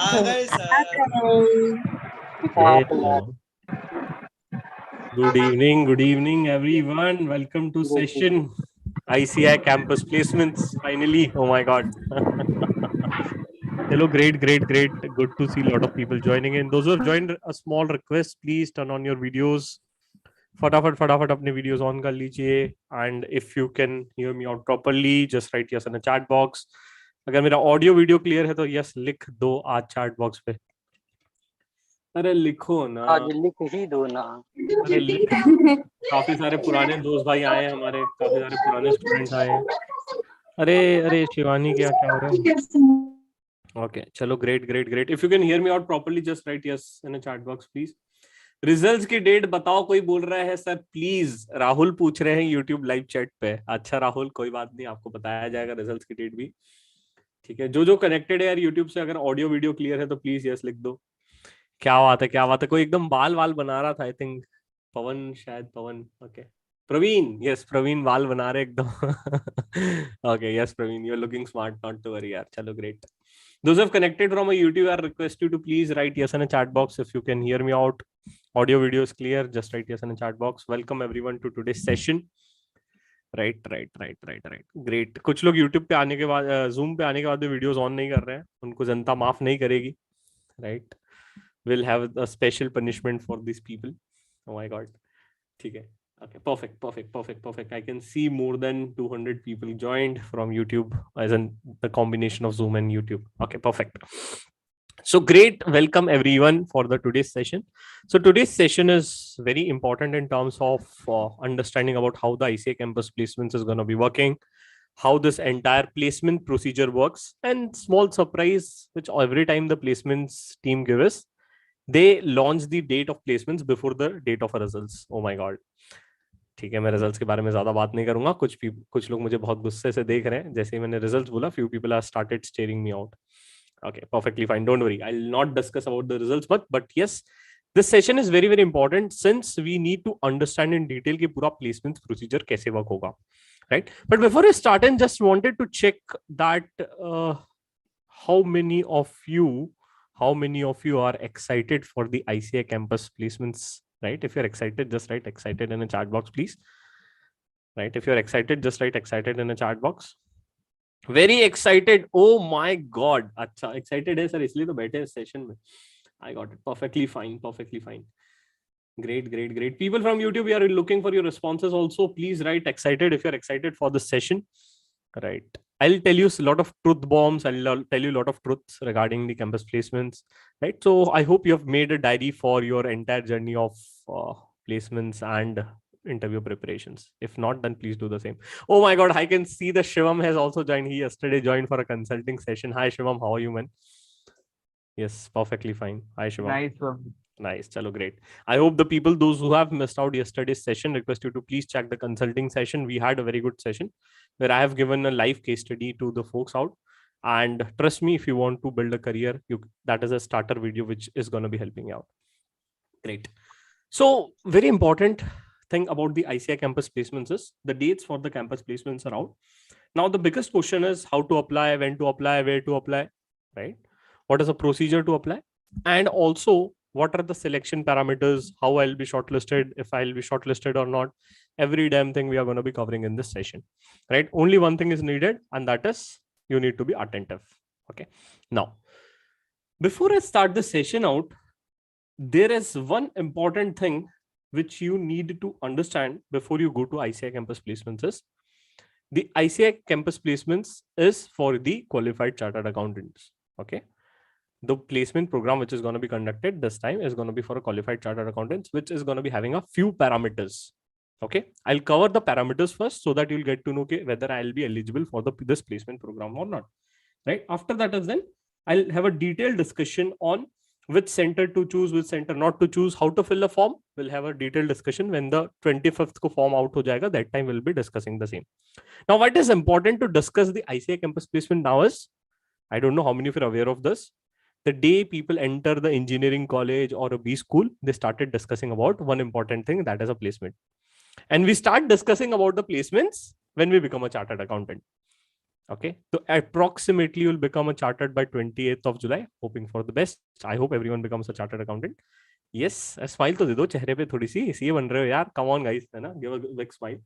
गए sir. Hello. Good evening, everyone. Welcome to session ICI campus placements. Finally, oh my God. Hello, great. Good to see a lot of people joining in. Those who have joined, a small request, please turn on your videos. फटाफट अपने videos on कर लीजिए and if you can hear me out properly just right yes in the chat box. अगर मेरा audio video clear है तो yes लिख दो आज चैट बॉक्स पे. अरे लिखो ना, आज लिख ही दो ना. अरे लिख. काफी सारे पुराने दोस्त भाई आए हैं हमारे, काफी सारे पुराने स्टूडेंट्स आए हैं. अरे अरे शिवानी क्या क्या हो रहा है? ओके चलो great. If you can hear me out properly just right yes in the chat box please. Results की डेट बताओ. कोई बोल रहा है सर प्लीज. राहुल पूछ रहे हैं यूट्यूब लाइव चैट पे. अच्छा राहुल कोई बात नहीं, आपको बताया जाएगा रिजल्ट्स की डेट भी. ठीक है, जो कनेक्टेड है यार यूट्यूब से, अगर ऑडियो वीडियो क्लियर है तो प्लीज यस लिख दो. क्या बात है. कोई एकदम बाल बना रहा था, आई थिंक पवन, शायद पवन. ओके प्रवीण, यस प्रवीण बाल बना रहे एकदम. Okay yes Praveen, you are looking smart, not to worry यार. चलो great. Those who have connected from a YouTube, I request you to please write yes in a chat box if you can hear me out. Audio video is clear. Just write yes in a chat box. Welcome everyone to today's session. Right. Great. कुछ लोग YouTube पे आने के बाद, Zoom पे आने के बाद भी वीडियोस ऑन नहीं कर रहे हैं. उनको जनता माफ नहीं करेगी. Right. We'll have a special punishment for these people. Oh my God. ठीक है. Okay, perfect. I can see more than 200 people joined from YouTube, as in the combination of Zoom and YouTube. Okay, perfect. So great. Welcome everyone for the today's session. So today's session is very important in terms of understanding about how the ICAI campus placements is going to be working, how this entire placement procedure works, and small surprise, which every time the placements team gives us, they launch the date of placements before the date of results. Oh my God. ठीक है, मैं results के बारे में ज्यादा बात नहीं करूंगा. कुछ लोग मुझे बहुत गुस्से से देख रहे हैं. जैसे ही मैंने रिजल्ट्स बोला, few people have started staring me out. Okay, perfectly fine. Don't worry. I'll not discuss about the results, but yes, this session is very important since we need to understand in detail कि पूरा placement procedure कैसे work होगा, right? But before we start, I just wanted to check that how many of you are excited for the ICAI campus placements, right? If you're excited, just write excited in a chat box, please. Right? If you're excited, just write excited in a chat box. Very excited. Oh my God. अच्छा excited है sir, इसलिए तो बैठे हैं session में. I got it. Perfectly fine. Great. People from YouTube, we are looking for your responses also. Please write excited if you're excited for the session. Right. I'll tell you a lot of truth bombs. I'll tell you a lot of truths regarding the campus placements. Right. So I hope you have made a diary for your entire journey of placements and interview preparations. If not, then please do the same. Oh my God, I can see the Shivam has also joined. He yesterday joined for a consulting session. Hi Shivam, how are you, man? Yes, perfectly fine. Hi Shivam. Nice. Chalo, great. I hope the people, those who have missed out yesterday's session, request you to please check the consulting session. We had a very good session where I have given a live case study to the folks out. And trust me, if you want to build a career, that is a starter video which is going to be helping you out. Great. So very important thing about the ICAI campus placements is the dates for the campus placements are out. Now the biggest question is how to apply, when to apply, where to apply, right? What is the procedure to apply? And also what are the selection parameters, how I'll be shortlisted, if I'll be shortlisted or not. Every damn thing we are going to be covering in this session, right? Only one thing is needed, and that is you need to be attentive. Okay. Now, before I start the session out, there is one important thing which you need to understand before you go to ICAI campus placements is the ICAI campus placements is for the qualified chartered accountants. Okay. The placement program which is going to be conducted this time is going to be for a qualified chartered accountants, which is going to be having a few parameters. Okay. I'll cover the parameters first so that you'll get to know whether I'll be eligible for this placement program or not. Right. After that is then I'll have a detailed discussion on which center to choose, which center not to choose, how to fill the form. We'll have a detailed discussion when the 25th ko form out ho jayega. That time we'll be discussing the same. Now, what is important to discuss the ICAI campus placement now is, I don't know how many of you are aware of this. The day people enter the engineering college or a B school, they started discussing about one important thing, that is a placement. And we start discussing about the placements when we become a chartered accountant. Okay, so approximately you'll become a chartered by 28th of July. Hoping for the best. I hope everyone becomes a chartered accountant. Yes, smile तो दे दो चेहरे पे थोड़ी सी, इसलिए बन रहे हो यार. Come on guys, है ना? Give a big smile.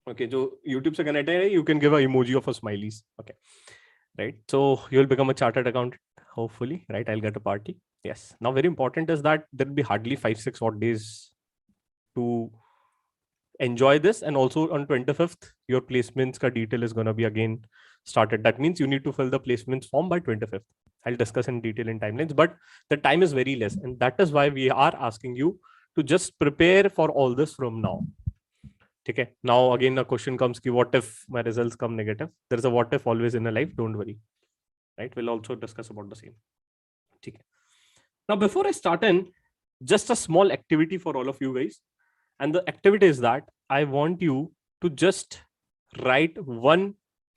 Okay, जो YouTube से connect है, you can give a emoji of a smileys. Okay, right? So you'll become a chartered accountant. Hopefully, right? I'll get a party. Yes. Now, very important is that there'll be hardly 5-6 odd days to enjoy this, and also on 25th your placements ka detail is going to be again started. That means you need to fill the placements form by 25th. I'll discuss in detail in timelines, but the time is very less, and that is why we are asking you to just prepare for all this from now. Okay, now again the question comes ki what if my results come negative? There is a what if always in a life, don't worry, right? We'll also discuss about the same. Okay, now before I start in, just a small activity for all of you guys. And the activity is that I want you to just write one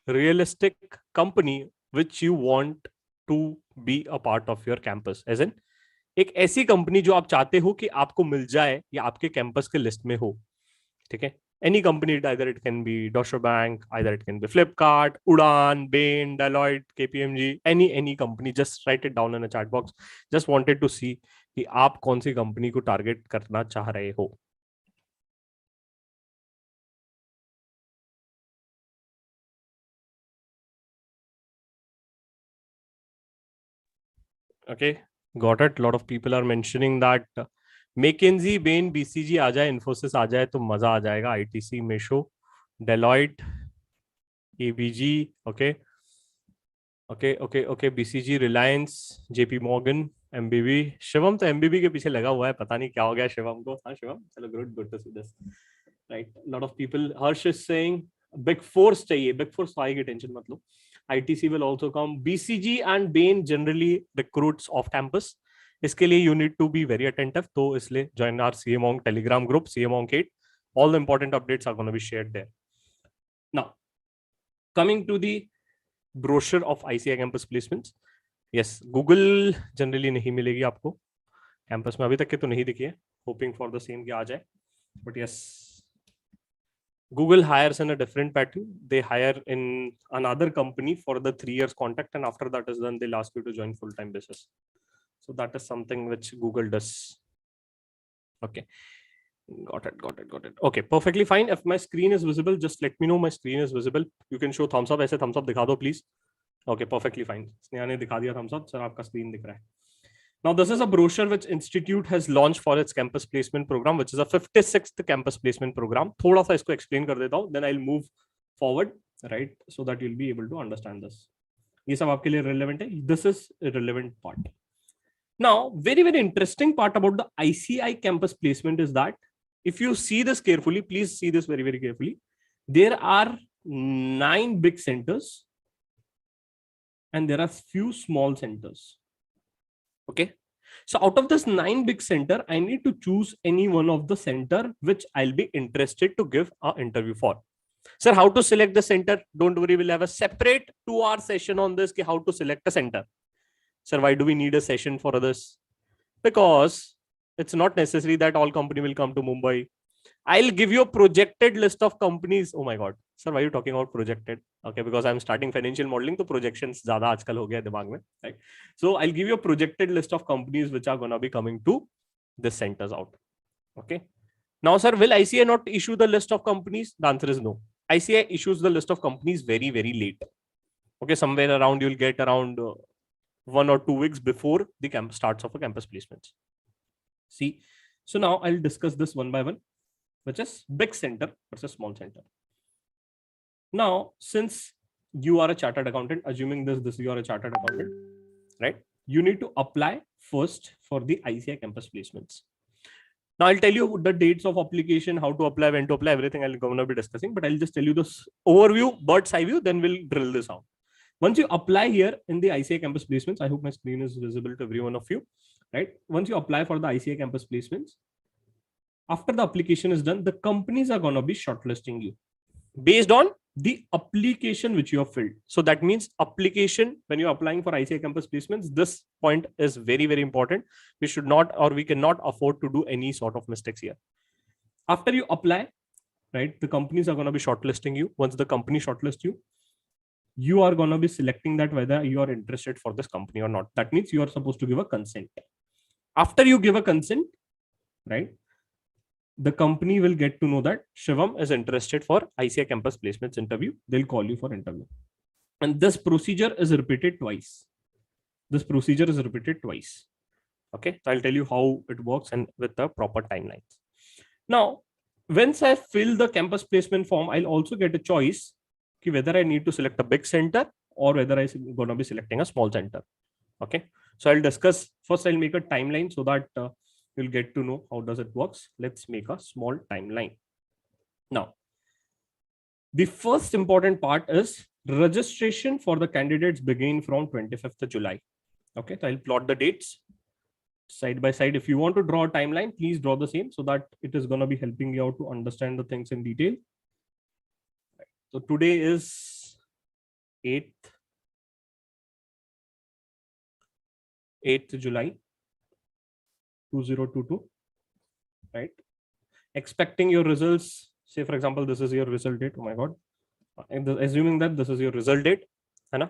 realistic company which you want to be a part of your campus. As in, एक ऐसी company जो आप चाहते हो कि आपको मिल जाए या आपके कैंपस के लिस्ट में हो. ठीक है, any company, either it can be Deutsche Bank, either it can be Flipkart, Udan, Bain, Deloitte, KPMG, any company. Just write it down in a chat box. Just wanted to see कि आप कौन सी company को target करना चाह रहे हो. Okay, got it. A lot of people are mentioning that McKinsey, Bain, BCG आ जाए, Infosys आ जाए तो मजा आ जाएगा. ITC, Mesho, Deloitte, ABG, okay, okay, BCG, Reliance, JP Morgan, MBB. Shivam तो MBB के पीछे लगा हुआ है, पता नहीं क्या हो गया शिवम को. हाँ शिवम, चलो good to see this. Right, a lot of people. Harsh is saying Big Four चाहिए. Big Four आएगी, टेंशन मत लो. ITC will also come. BCG and Bain generally recruits off campus. इसके लिए you need to be very attentive. तो इसलिए join our CMONG Telegram group, CMONG 8. All the important updates are going to be shared there. Now, coming to the brochure of ICAI campus placements. Yes, Google generally नहीं मिलेगी आपको. Campus में अभी तक के तो नहीं दिखी है. Hoping for the same कि आ जाए. But yes, Google hires in a different pattern. They hire in another company for the 3 years contract, and after that is done, they'll ask you to join full-time basis. So that is something which Google does. Okay, got it. Okay, perfectly fine. If my screen is visible, just let me know my screen is visible. You can show thumbs up. ऐसे thumbs up दिखा दो please. Okay, perfectly fine. Sneha ने दिखा दिया thumbs up. Sir आपका screen दिख रहा है. Now, this is a brochure which Institute has launched for its campus placement program, which is a 56th campus placement program. थोड़ा सा इसको explain कर देता हूँ, then I'll move forward, right? So that you'll be able to understand this. ये सब आपके लिए relevant है. This is a relevant part. Now, very interesting part about the ICAI campus placement is that if you see this carefully, please see this very carefully. There are 9 big centers and there are few small centers. Okay, so out of this 9 big center, I need to choose any one of the center which I'll be interested to give an interview for. Sir, how to select the center? Don't worry, we'll have a separate 2-hour session on this, how to select a center. Sir, why do we need a session for this? Because it's not necessary that all company will come to Mumbai. I'll give you a projected list of companies. Oh my God, sir, why are you talking about projected? Okay, because I'm starting financial modeling, so projections ज़्यादा आजकल हो गया दिमाग में, right? So I'll give you a projected list of companies which are gonna be coming to the centers out. Okay. Now, sir, will ICAI not issue the list of companies? The answer is no. ICAI issues the list of companies very late. Okay, somewhere around you'll get around 1 or 2 weeks before the starts of a campus placements. See, so now I'll discuss this one by one, which is big center versus small center. Now, since you are a chartered accountant, assuming this you are a chartered accountant, right? You need to apply first for the ICAI campus placements. Now, I'll tell you the dates of application, how to apply, when to apply, everything I'm going to be discussing, but I'll just tell you this overview, bird's eye view, then we'll drill this out. Once you apply here in the ICAI campus placements, I hope my screen is visible to every one of you, right? Once you apply for the ICAI campus placements, after the application is done, the companies are going to be shortlisting you based on the application which you have filled. So that means application, when you're applying for ICAI campus placements, this point is very important. We should not, or we cannot afford to do any sort of mistakes here. After you apply, right, the companies are going to be shortlisting you. Once the company shortlists you, you are going to be selecting that whether you are interested for this company or not. That means you are supposed to give a consent. After you give a consent, right, the company will get to know that Shivam is interested for ICAI campus placements interview. They'll call you for interview. And this procedure is repeated twice. Okay, so I'll tell you how it works and with the proper timelines. Now, once I fill the campus placement form, I'll also get a choice whether I need to select a big center or whether I'm going to be selecting a small center. Okay, so I'll discuss first. I'll make a timeline so that you'll get to know how does it works. Let's make a small timeline. Now, the first important part is registration for the candidates begin from 25th of July. Okay, so I'll plot the dates side by side. If you want to draw a timeline, please draw the same so that it is going to be helping you out to understand the things in detail. So today is 8th July 2022, right? Expecting your results. Say, for example, this is your result date. Oh my God. Assuming that this is your result date,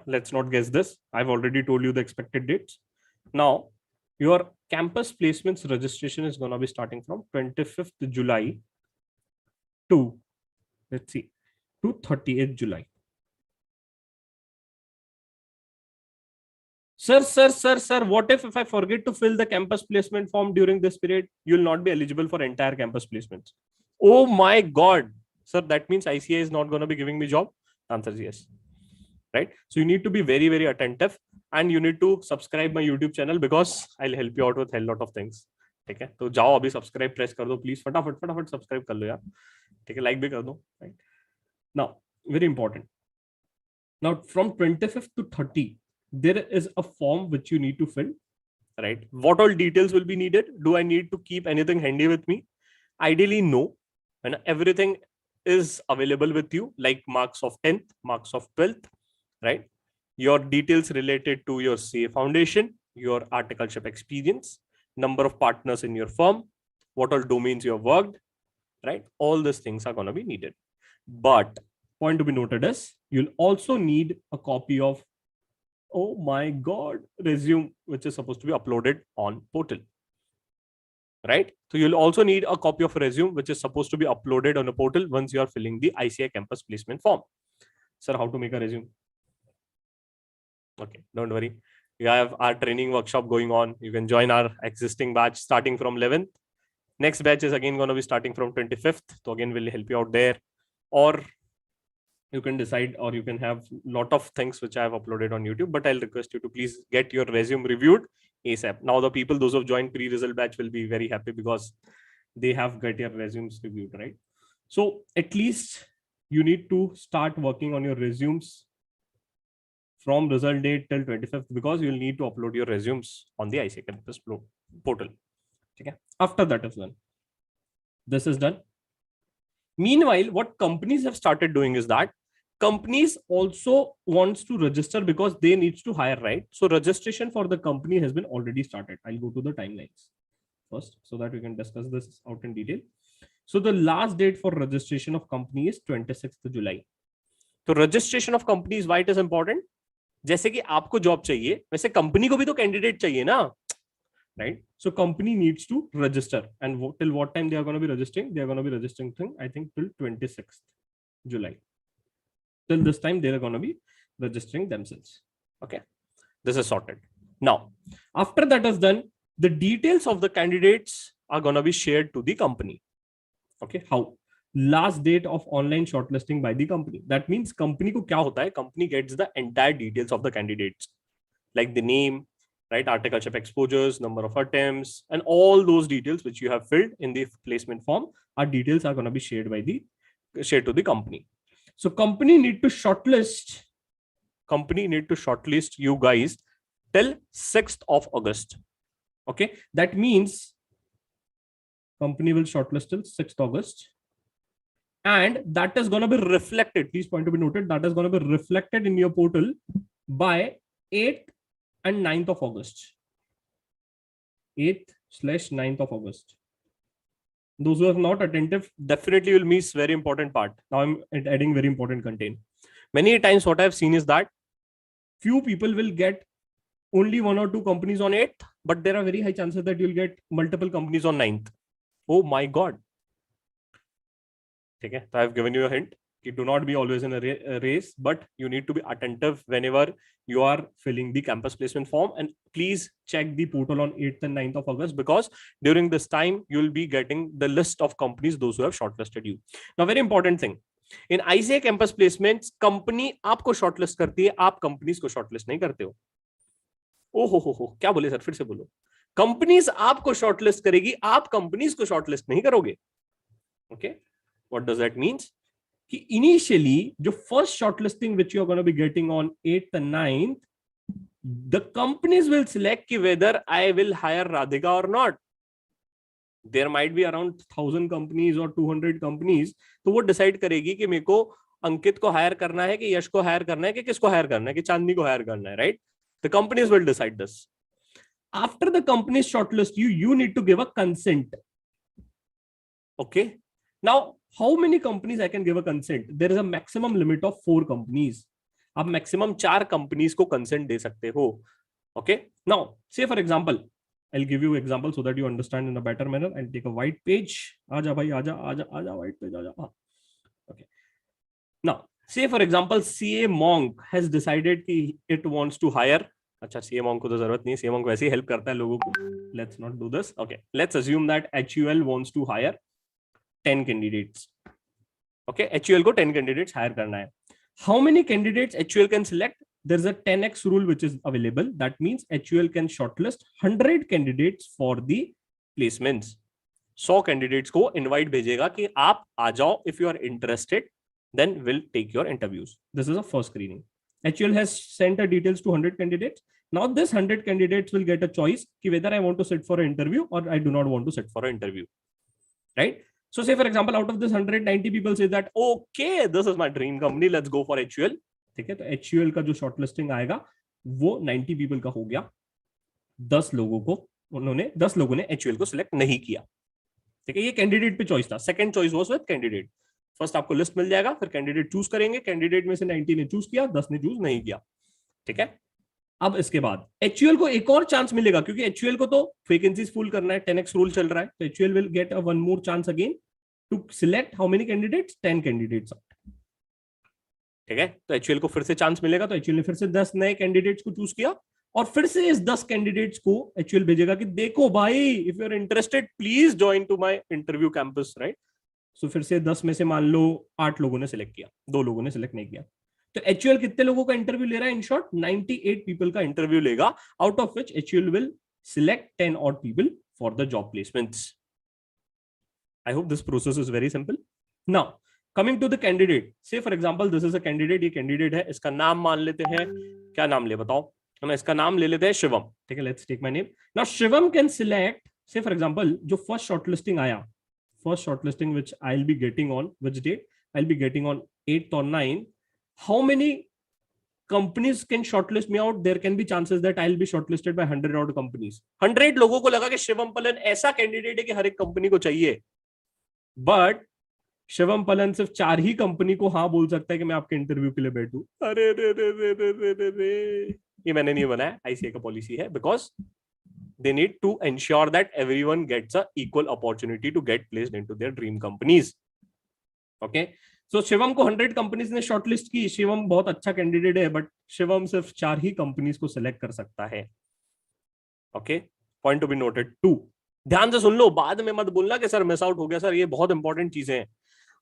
let's not guess this. I've already told you the expected dates. Now, your campus placements registration is going to be starting from 25th July to, let's see, to 30th July. Sir, what if I forget to fill the campus placement form during this period? You'll not be eligible for entire campus placements. Oh my God. Sir, that means ICAI is not going to be giving me job? Answer is yes. Right? So you need to be very, very attentive and you need to subscribe my YouTube channel because I'll help you out with a lot of things. Okay? So जाओ अभी subscribe press कर दो please. फटाफट subscribe कर लो यार. ठीक है, like भी कर दो. Right? Now, very important. Now, from 25th to 30, there is a form which you need to fill. Right? What all details will be needed? Do I need to keep anything handy with me? Ideally, no. And everything is available with you, like marks of 10th, marks of 12th, right? Your details related to your CA foundation, your articleship experience, number of partners in your firm, what all domains you have worked, right? All these things are going to be needed. But point to be noted is you'll also need a copy of, oh my God, resume, which is supposed to be uploaded on portal. Right? So you'll also need a copy of resume, which is supposed to be uploaded on a portal once you are filling the ICAI campus placement form. Sir, how to make a resume? Okay, don't worry. We have our training workshop going on. You can join our existing batch starting from 11th. Next batch is again going to be starting from 25th. So again, we'll help you out there. Or you can decide, or you can have a lot of things which I have uploaded on YouTube, but I'll request you to please get your resume reviewed ASAP. Now the people, those who have joined pre-result batch will be very happy because they have got your resumes reviewed, right? So at least you need to start working on your resumes from result date till 25th because you'll need to upload your resumes on the ICAI campus portal. Okay. After that is done. This is done. Meanwhile, what companies have started doing is that companies also wants to register because they need to hire, right? So registration for the company has been already started. I'll go to the timelines first so that we can discuss this out in detail. So the last date for registration of company is 26th July. So registration of companies, why it is important? जैसे कि आपको job चाहिए वैसे company को भी तो candidate चाहिए ना, right? So company needs to register, and till what time they are going to be registering? They are going to be registering I think till 26th July. Till this time they are going to be registering themselves. Okay, this is sorted. Now after that is done, the details of the candidates are going to be shared to the company. Okay, how? Last date of online shortlisting by the company. That means company को क्या होता है? Company gets the entire details of the candidates, like the name, right? Articleship exposures, number of attempts, and all those details which you have filled in the placement form. Our details are going to be shared to the company. So company need to shortlist you guys till 6th of August. Okay, that means company will shortlist till 6th August. And that is going to be reflected. Please point to be noted. That is going to be reflected in your portal by 8th and 9th of August. 8/9th of August. Those who are not attentive definitely will miss very important part. Now I'm adding very important content. Many times what I've seen is that few people will get only 1 or 2 companies on 8th, but there are very high chances that you'll get multiple companies on 9th. Oh my God. Okay, so I've given you a hint. You do not be always in a race, but you need to be attentive whenever you are filling the campus placement form. And please check the portal on 8th and 9th of August, because during this time, you'll be getting the list of companies, those who have shortlisted you. Now, very important thing. In ICAI campus placements, company आपको shortlist करती है, आप companies को shortlist नहीं करते हो. ओहो क्या बोले सर, फिर से बोलो. कंपनीज आपको शॉर्टलिस्ट करेगी, आप कंपनीज को शॉर्टलिस्ट नहीं करोगे. Okay, what does that means? कि initially जो first shortlisting which you are going to be getting on 8th and 9th, the companies will select कि whether I will hire Radhika or not. There might be around 1000 companies or 200 companies, तो वो decide करेगी कि मेरे को अंकित को higher करना है कि यश को हायर करना है कि किसको हायर करना है कि चांदनी को हायर करना है, right? The companies will decide this. After the companies shortlist you, you need to give a consent. Okay. Now, how many companies I can give a consent? There is a maximum limit of 4 companies. आप maximum 4 companies को consent दे सकते हो. Okay. Now, say for example, I'll give you example so that you understand in a better manner. I'll take a white page. आजा भाई, आजा white page आजा. Okay. Now, say for example, CA Monk has decided कि it wants to hire. अच्छा, CA Monk को तो जरूरत नहीं है. CA Monk वैसे ही help करता है लोगों को. Let's not do this. Okay. Let's assume that HUL wants to hire 10 candidates. Okay, HUL को 10 candidates hire करना है. How many candidates HUL can select? There's a 10x rule which is available. That means HUL can shortlist 100 candidates for the placements. 100 candidates को invite भेजेगा कि आप आ जाओ. If you are interested, then we'll take your interviews. This is a first screening. HUL has sent the details to 100 candidates. Now this 100 candidates will get a choice कि whether I want to sit for an interview or I do not want to sit for an interview. Right? So say for example, out of this 190 people say that, okay, this is my dream company, let's go for HUL. ठीक है, तो HUL का जो shortlisting आएगा वो 90 people का हो गया. 10 लोगों ने HUL को select नहीं किया. ठीक है, ये कैंडिडेट पे चॉइस था. Second choice was with candidate. First आपको लिस्ट मिल जाएगा, फिर कैंडिडेट चूज करेंगे. कैंडिडेट में से 90 ने चूज किया, 10 ने चूज नहीं किया. ठीक है, अब इसके बाद HUL को एक और चांस मिलेगा, क्योंकि HUL को तो वैकेंसीज फुल करना है. 10x रूल चल रहा है, तो HUL will get a one more chance again to select how many candidates, 10 candidates. ठीक है, तो HUL को फिर से चांस मिलेगा. तो HUL ने फिर से 10 नए कैंडिडेट्स को चूज किया और फिर से इस 10 कैंडिडेट्स को HUL भेजेगा कि देखो भाई, if you are interested please join to my interview campus. Right. So फिर से 10 में से मान लो 8 लोगों ने सिलेक्ट किया, 2 लोगों ने सिलेक्ट नहीं किया. तो HUL कितने लोगों का इंटरव्यू ले रहा है? इन शॉर्ट 98 पीपल का इंटरव्यू लेगा, out of which HUL will select 10 odd people for the job placements. I hope this process is very simple. Now, coming to the candidate. Say for example, this is a candidate. ये candidate है, इसका नाम मान लेते हैं. क्या नाम ले बताओ? हम इसका नाम ले लेते हैं शिवम. ठीक है, let's take my name. Now, Shivam can select. Say for example, जो first shortlisting आया, first shortlisting which I'll be getting on which date? I'll be getting on 8th or 9th. How many companies can shortlist me out? There can be chances that I'll be shortlisted by 100 odd companies. 100 लोगों को लगा कि शिवम पलन ऐसा candidate है कि हर एक company को चाहिए, बट शिवम पलन सिर्फ 4 ही कंपनी को हाँ बोल सकता है कि मैं आपके इंटरव्यू के लिए बैठूं. अरे रे रे रे रे रे रे रे. ये मैंने नहीं बनाया, आईसीआई का पॉलिसी है, because they need to ensure that everyone gets a equal opportunity to get placed into their dream companies. Okay. So Shivam को 100 कंपनीज ने शॉर्टलिस्ट की. शिवम बहुत अच्छा कैंडिडेट है, बट शिवम सिर्फ 4 ही कंपनीज को सिलेक्ट कर सकता है. Okay, point to be noted. 2, ध्यान से सुन लो, बाद में मत बोलना कि सर मिस आउट हो गया. सर ये बहुत इंपॉर्टेंट चीजें हैं.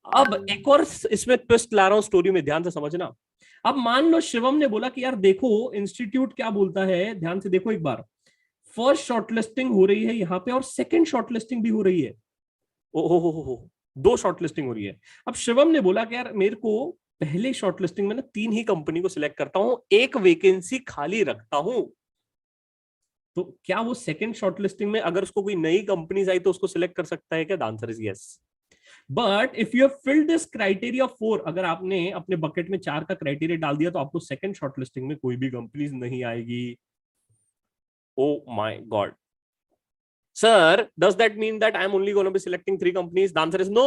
अब एक और इसमें ट्विस्ट ला रहा हूं स्टोरी में, ध्यान से समझना. अब मान लो शिवम ने बोला कि यार देखो इंस्टीट्यूट क्या बोलता है, ध्यान से देखो एक बार. फर्स्ट शॉर्टलिस्टिंग हो रही है यहाँ पे और सेकंड शॉर्टलिस्टिंग भी हो रही है. ओहो, 2 शॉर्टलिस्टिंग हो रही है. अब शिवम ने बोला कि यार मेरे को पहले शॉर्टलिस्टिंग में ना 3 ही कंपनी को सिलेक्ट करता हूं, 1 वैकेंसी खाली रखता हूं. तो क्या वो सेकंड शॉर्टलिस्टिंग में अगर उसको कोई नई कंपनीज आई तो उसको सिलेक्ट कर सकता है क्या? The answer is yes. But if you have filled this criteria 4, अगर आपने अपने बकेट में 4 का क्राइटेरिया डाल दिया तो आपको सेकंड शॉर्टलिस्टिंग में कोई भी कंपनीज नहीं आएगी. Oh my God. Sir, does that mean that I'm only going to be selecting 3 companies? The answer is no.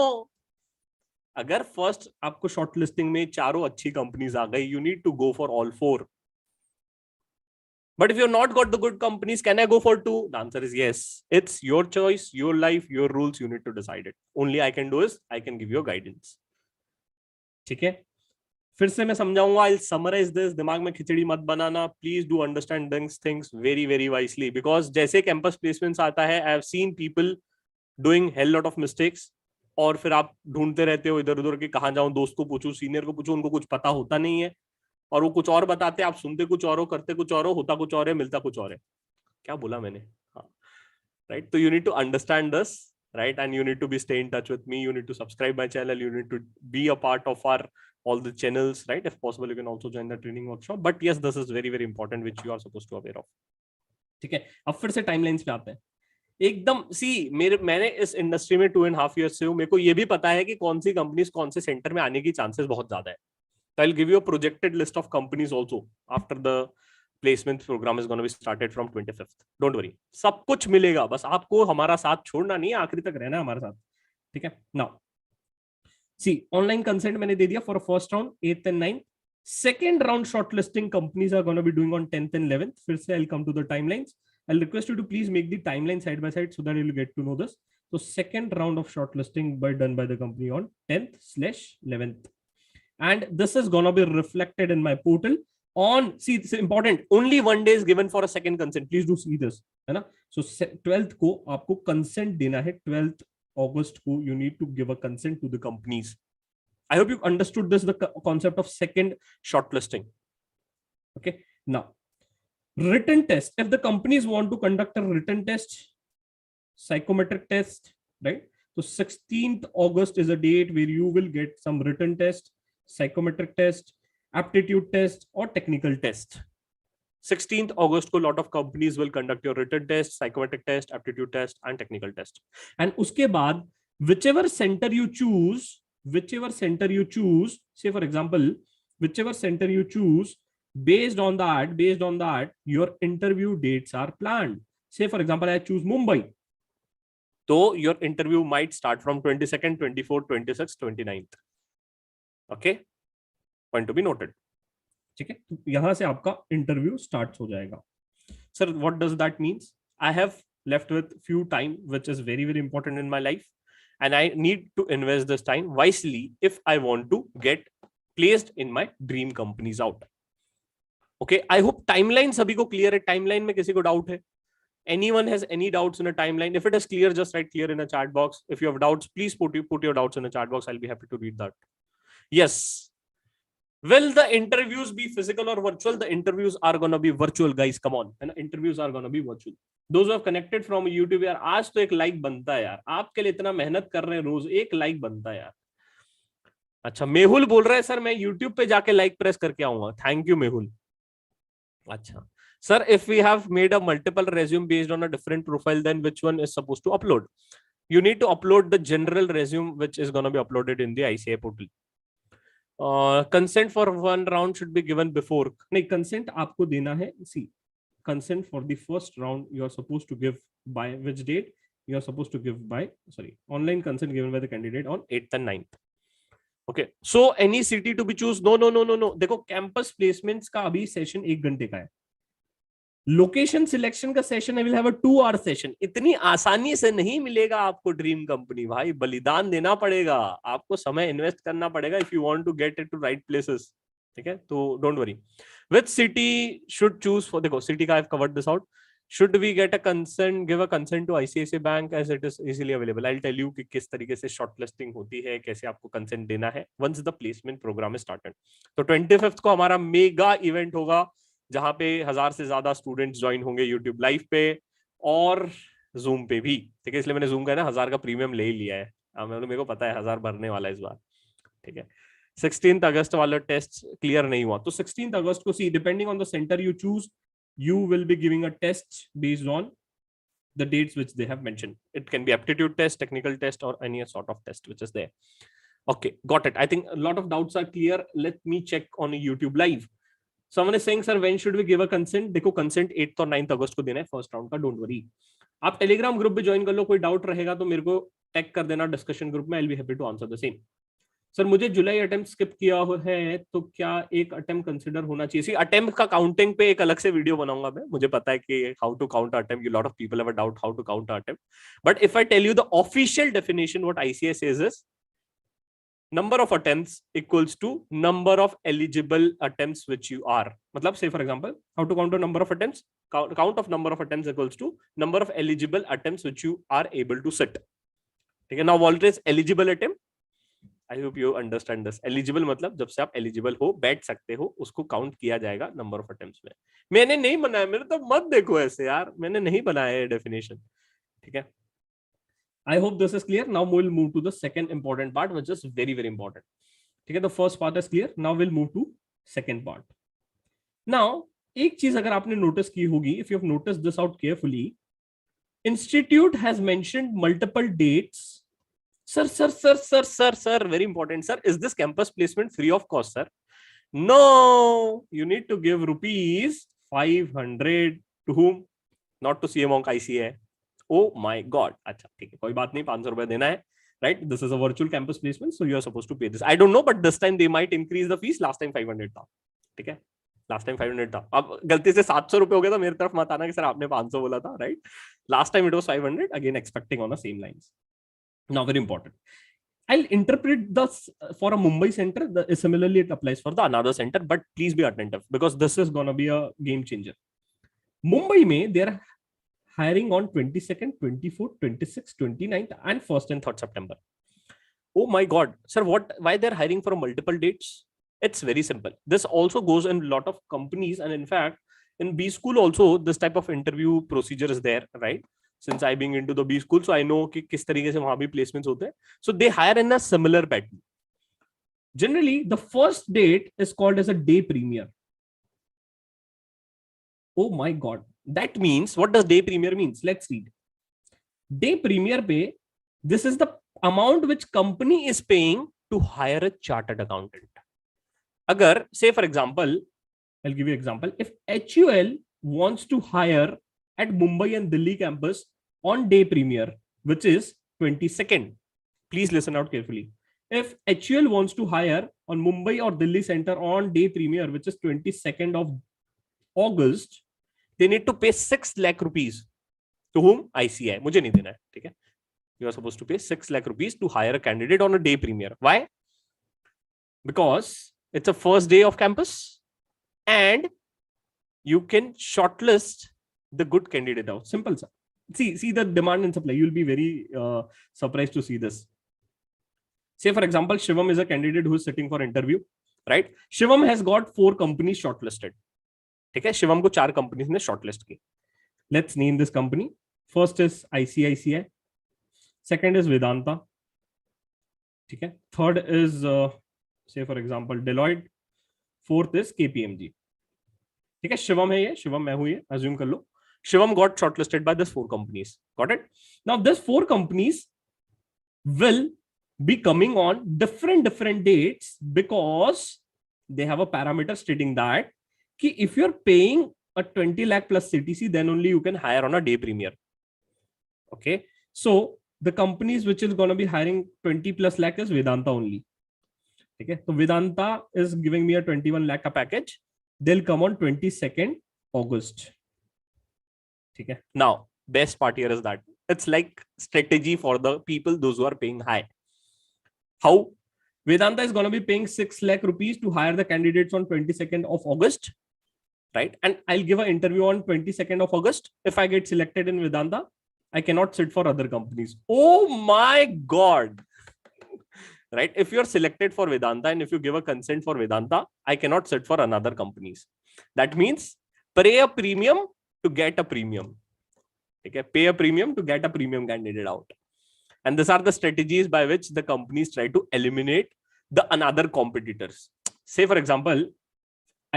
अगर फर्स्ट आपको शॉर्ट लिस्टिंग में चारों अच्छी कंपनीज आ गई, you need to go for all four. But if you've not got the good companies, can I go for two? The answer is yes. It's your choice, your life, your rules. You need to decide it. Only I can do is I can give you guidance. ठीक है, फिर से मैं समझाऊंगा. I'll summarize this. दिमाग में खिचड़ी मत बनाना. Please do understand these things very very wisely, because जैसे कैंपस प्लेसमेंट्स आता है, I have seen people doing hell lot of mistakes. और फिर आप ढूंढते रहते हो इधर उधर कि कहाँ जाऊं, दोस्त को पूछूं, सीनियर को पूछूं, उनको कुछ पता होता नहीं है और वो कुछ और बताते, आप सुनते कुछ और हो, करते कुछ और हो, होता कुछ और है, मिलता कुछ और है. क्या बोला मैंने? हाँ, राइट. तो you need to understand this, right, and you need to be stay in touch with me. You need to subscribe my channel. You need to be a part of our all the channels, right? If possible, you can also join the training workshop. But yes, this is very very important, which you are supposed to aware of. ठीक है, अब फिर से timelines पे आते हैं. एकदम सी मैंने इस इंडस्ट्री में 2.5 years से हूं. मेरे को ये भी पता है कि कौन सी कंपनीज कौन से सेंटर में आने की चांसेस बहुत ज्यादा है. So I'll give you a projected list of companies also after the placement program is going to be started from 25th. Don't worry, सब कुछ मिलेगा, बस आपको हमारा साथ छोड़ना नहीं है, आखिरी तक रहना है हमारे साथ. ठीक है. Now see, online consent मैंने दे दिया for a first round 8th and 9th. Second round shortlisting companies are going to be doing on 10th and 11th. फिर से I'll come to the timelines. I'll request you to please make the timeline side by side so that you'll get to know this. So second round of shortlisting done by the company on 10th/11th. And this is going to be reflected in my portal on, see, it's important, only 1 day is given for a second consent. Please do see this, है ना. So 12th को आपको consent देना है. 12th August को you need to give a consent to the companies. I hope you understood this, the concept of second shortlisting. Okay. Now written test, if the companies want to conduct a written test, psychometric test, right? So 16th August is a date where you will get some written test, psychometric test, aptitude test, or technical test. 16th August को lot of companies will conduct your written test, psychometric test, aptitude test, and technical test. And उसके बाद whichever center you choose, say for example, whichever center you choose, based on that, your interview dates are planned. Say for example, I choose Mumbai. So your interview might start from 22nd, 24th, 26th, 29th. Okay, point to be noted. ठीक है, तो यहां से आपका interview start हो जाएगा. Sir what does that means? I have left with few time which is very very important in my life and I need to invest this time wisely if I want to get placed in my dream companies out. Okay, I hope timeline सभी को clear है. Timeline में किसी को doubt है? Anyone has any doubts in a timeline? If it is clear, just write clear in a chat box. If you have doubts, please put your doubts in a chat box. I'll be happy to read that. Yes. Will the interviews be physical or virtual? The interviews are going to be virtual, guys. Come on. And interviews are going to be virtual. Those who have connected from YouTube, यार आज तो एक like बनता है यार. आपके लिए इतना मेहनत कर रहे हैं रोज, एक लाइक बनता है यार. अच्छा, मेहुल बोल रहा है सर मैं YouTube पे जाके लाइक प्रेस करके आऊंगा. Thank you Mehul. अच्छा sir, if we have made a multiple resume based on a different profile, then which one is supposed to upload? You need to upload the general resume which is going to be uploaded in the ICAI portal. Consent for one round should be given before. नहीं, consent आपको देना है. See, consent for the first round you are supposed to give by which date? You are supposed to give by, sorry, online consent given by the candidate on 8th and 9th. Okay, so any city to be choose? No. देखो campus placements का अभी session 1 घंटे का है. Location selection का session I will have a 2 hour session. इतनी आसानी से नहीं मिलेगा आपको ड्रीम कंपनी भाई. बलिदान देना पड़ेगा आपको, समय इन्वेस्ट करना पड़ेगा if you want to get it to right places. ठीक है, तो don't worry. Which city should choose for? देखो सिटी का I have covered this out. Should we get a consent, give a consent to ICICI bank as it is easily available? I will tell you कि किस तरीके से shortlisting होती है, कैसे आपको कंसेंट देना है once the placement program is started. तो 25th को हमारा मेगा इवेंट होगा जहां पे 1000 से ज्यादा स्टूडेंट्स ज्वाइन होंगे यूट्यूब लाइव पे और जूम पे भी. ठीक है, इसलिए मैंने जूम का ना 1000 का प्रीमियम ले ही लिया है. मेरे को पता है 1000 भरने वाला है इस बार. ठीक है, 16th अगस्त वाला टेस्ट क्लियर नहीं हुआ तो 16th अगस्त को, see depending on the centre you choose, you will be giving a test based on the dates which they have mentioned. It can be aptitude test, technical test, or any sort of test which is there. Okay, got it. I think a lot of doubts are clear. Let me check on YouTube live. Someone is saying, sir, when should we give a consent? देखो consent 8th और 9th अगस्त को देना है first round का. Don't worry, आप Telegram group पे join कर लो. कोई डाउट रहेगा तो मेरे को टैग कर देना डिस्कशन ग्रुप में. I will be happy to answer the same. Sir मुझे जुलाई अटेम्प्ट स्किप किया है तो क्या एक अटेम्प्ट कंसिडर होना चाहिए? सी अटेम्प्ट का काउंटिंग पे एक अलग से वीडियो बनाऊंगा मैं, मुझे पता है कि how to count attempt, you lot of people have a doubt how to count attempt, but if I tell you the official definition what ICAI says is number of attempts equals to number of eligible attempts which you are, मतलब say for example how to count a number of attempts, count of number of attempts equals to number of eligible attempts which you are able to sit. ठीक है, now what is eligible attempt? I hope you understand this. Eligible मतलब जब से आप eligible हो, बैठ सकते हो, उसको काउंट किया जाएगा number of attempts में. मैंने नहीं बनाया, मेरे तो मत देखो ऐसे यार, मैंने नहीं बनाया है डेफिनेशन. ठीक है, I hope this is clear. Now we'll move to the second important part, which is very very important. ठीक है, the first part is clear. Now we'll move to second part. Now एक चीज अगर आपने notice की होगी, if you have noticed this out carefully, institute has mentioned multiple dates. Sir, very important, sir. Is this campus placement free of cost, sir? No, you need to give rupees 500 to whom? Not to CM Monk ICAI. Oh my God. अच्छा ठीक है, कोई बात नहीं, 500 रुपए देना है, right? This is a virtual campus placement, so you are supposed to pay this. I don't know, but this time they might increase the fees. Last time 500 था, ठीक है? Last time 500 था. अब गलती से 700 रुपए हो गया, तो मेरी तरफ मत आना कि सर आपने 500 बोला था, right? Last time it was 500. Again, expecting on the same lines. Now, very important. I'll interpret this for a Mumbai center. Similarly, it applies for the another center, but please be attentive because this is gonna be a game changer. Mumbai में they are hiring on 22nd, 24th, 26th, 29th, and 1st and 3rd September. Oh my God, sir! Why they're hiring for multiple dates? It's very simple. This also goes in a lot of companies, and in fact, in B school also, this type of interview procedure is there, right? Since I being into the B school, so I know कि किस तरीके से वहाँ भी placements होते हैं. So they hire in a similar pattern. Generally, the first date is called as a day premier. Oh my God. That means, what does day premier means? Let's read. Day premier pay, this is the amount which company is paying to hire a chartered accountant. Agar, say for example, I'll give you an example. If HUL wants to hire at Mumbai and Delhi campus on day premier, which is 22nd, please listen out carefully. If HUL wants to hire on Mumbai or Delhi center on day premier, which is 22nd of August, they need to pay 6 lakh rupees. To whom? ICAI. मुझे नहीं देना है, ठीक है? You are supposed to pay 6 lakh rupees to hire a candidate on a day premier. Why? Because it's a first day of campus and you can shortlist the good candidate out. Simple, sir. See the demand and supply. You'll be very surprised to see this. Say for example, Shivam is a candidate who is sitting for interview, right? Shivam has got 4 companies shortlisted. ठीक है, शिवम को 4 companies ने shortlist की. Let's name this company. First is ICICI, second is Vedanta, ठीक है, third is से for example Deloitte, fourth is KPMG. ठीक है, शिवम है ये, शिवम मैं हूं ये, अज्यूम कर लो. Shivam got shortlisted by this 4 companies. Got it? Now this 4 companies will be coming on different dates because they have a parameter stating that if you're paying a 20 lakh plus CTC, then only you can hire on a day premier. Okay, so the companies which is going to be hiring 20 plus lakh is Vedanta only. Okay, so Vedanta is giving me a 21 lakh package. They'll come on 22nd August. Okay, now best part here is that it's like strategy for the people, those who are paying high. How? Vedanta is going to be paying 6 lakh rupees to hire the candidates on 22nd of August. Right, and I'll give an interview on 22nd of August. If I get selected in Vedanta, I cannot sit for other companies. Oh my God. Right, if you're selected for Vedanta and if you give a consent for Vedanta, I cannot sit for another companies. That means pay a premium to get a premium. Okay, pay a premium to get a premium candidate out. And these are the strategies by which the companies try to eliminate the another competitors. Say for example,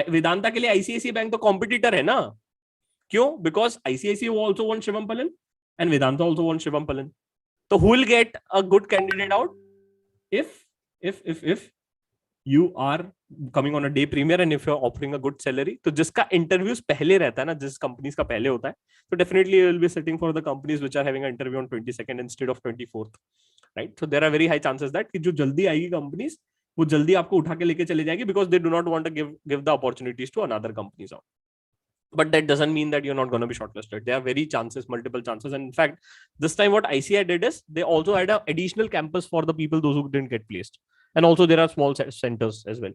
Vedanta के लिए ICICI bank तो competitor है ना. क्यों? Because ICICI also want Shivam Palan and Vedanta also want Shivam Palan. So who will get a good candidate out? If you are coming on a day premier and if you're offering a good salary, तो जिसका interviews पहले रहता है ना, जिस companies का पहले होता है, तो definitely you will be sitting for the companies which are having an interview on 22nd instead of 24th, right? So there are very high chances that कि जो जल्दी आएगी companies, वो जल्दी आपको उठा के लेके चले जाएगी because they do not want to give the opportunities to another companies out. But that doesn't mean that you're not going to be shortlisted. There are very chances, multiple chances. And in fact, this time what ICAI did is they also had an additional campus for the people, those who didn't get placed. And also there are small centers as well,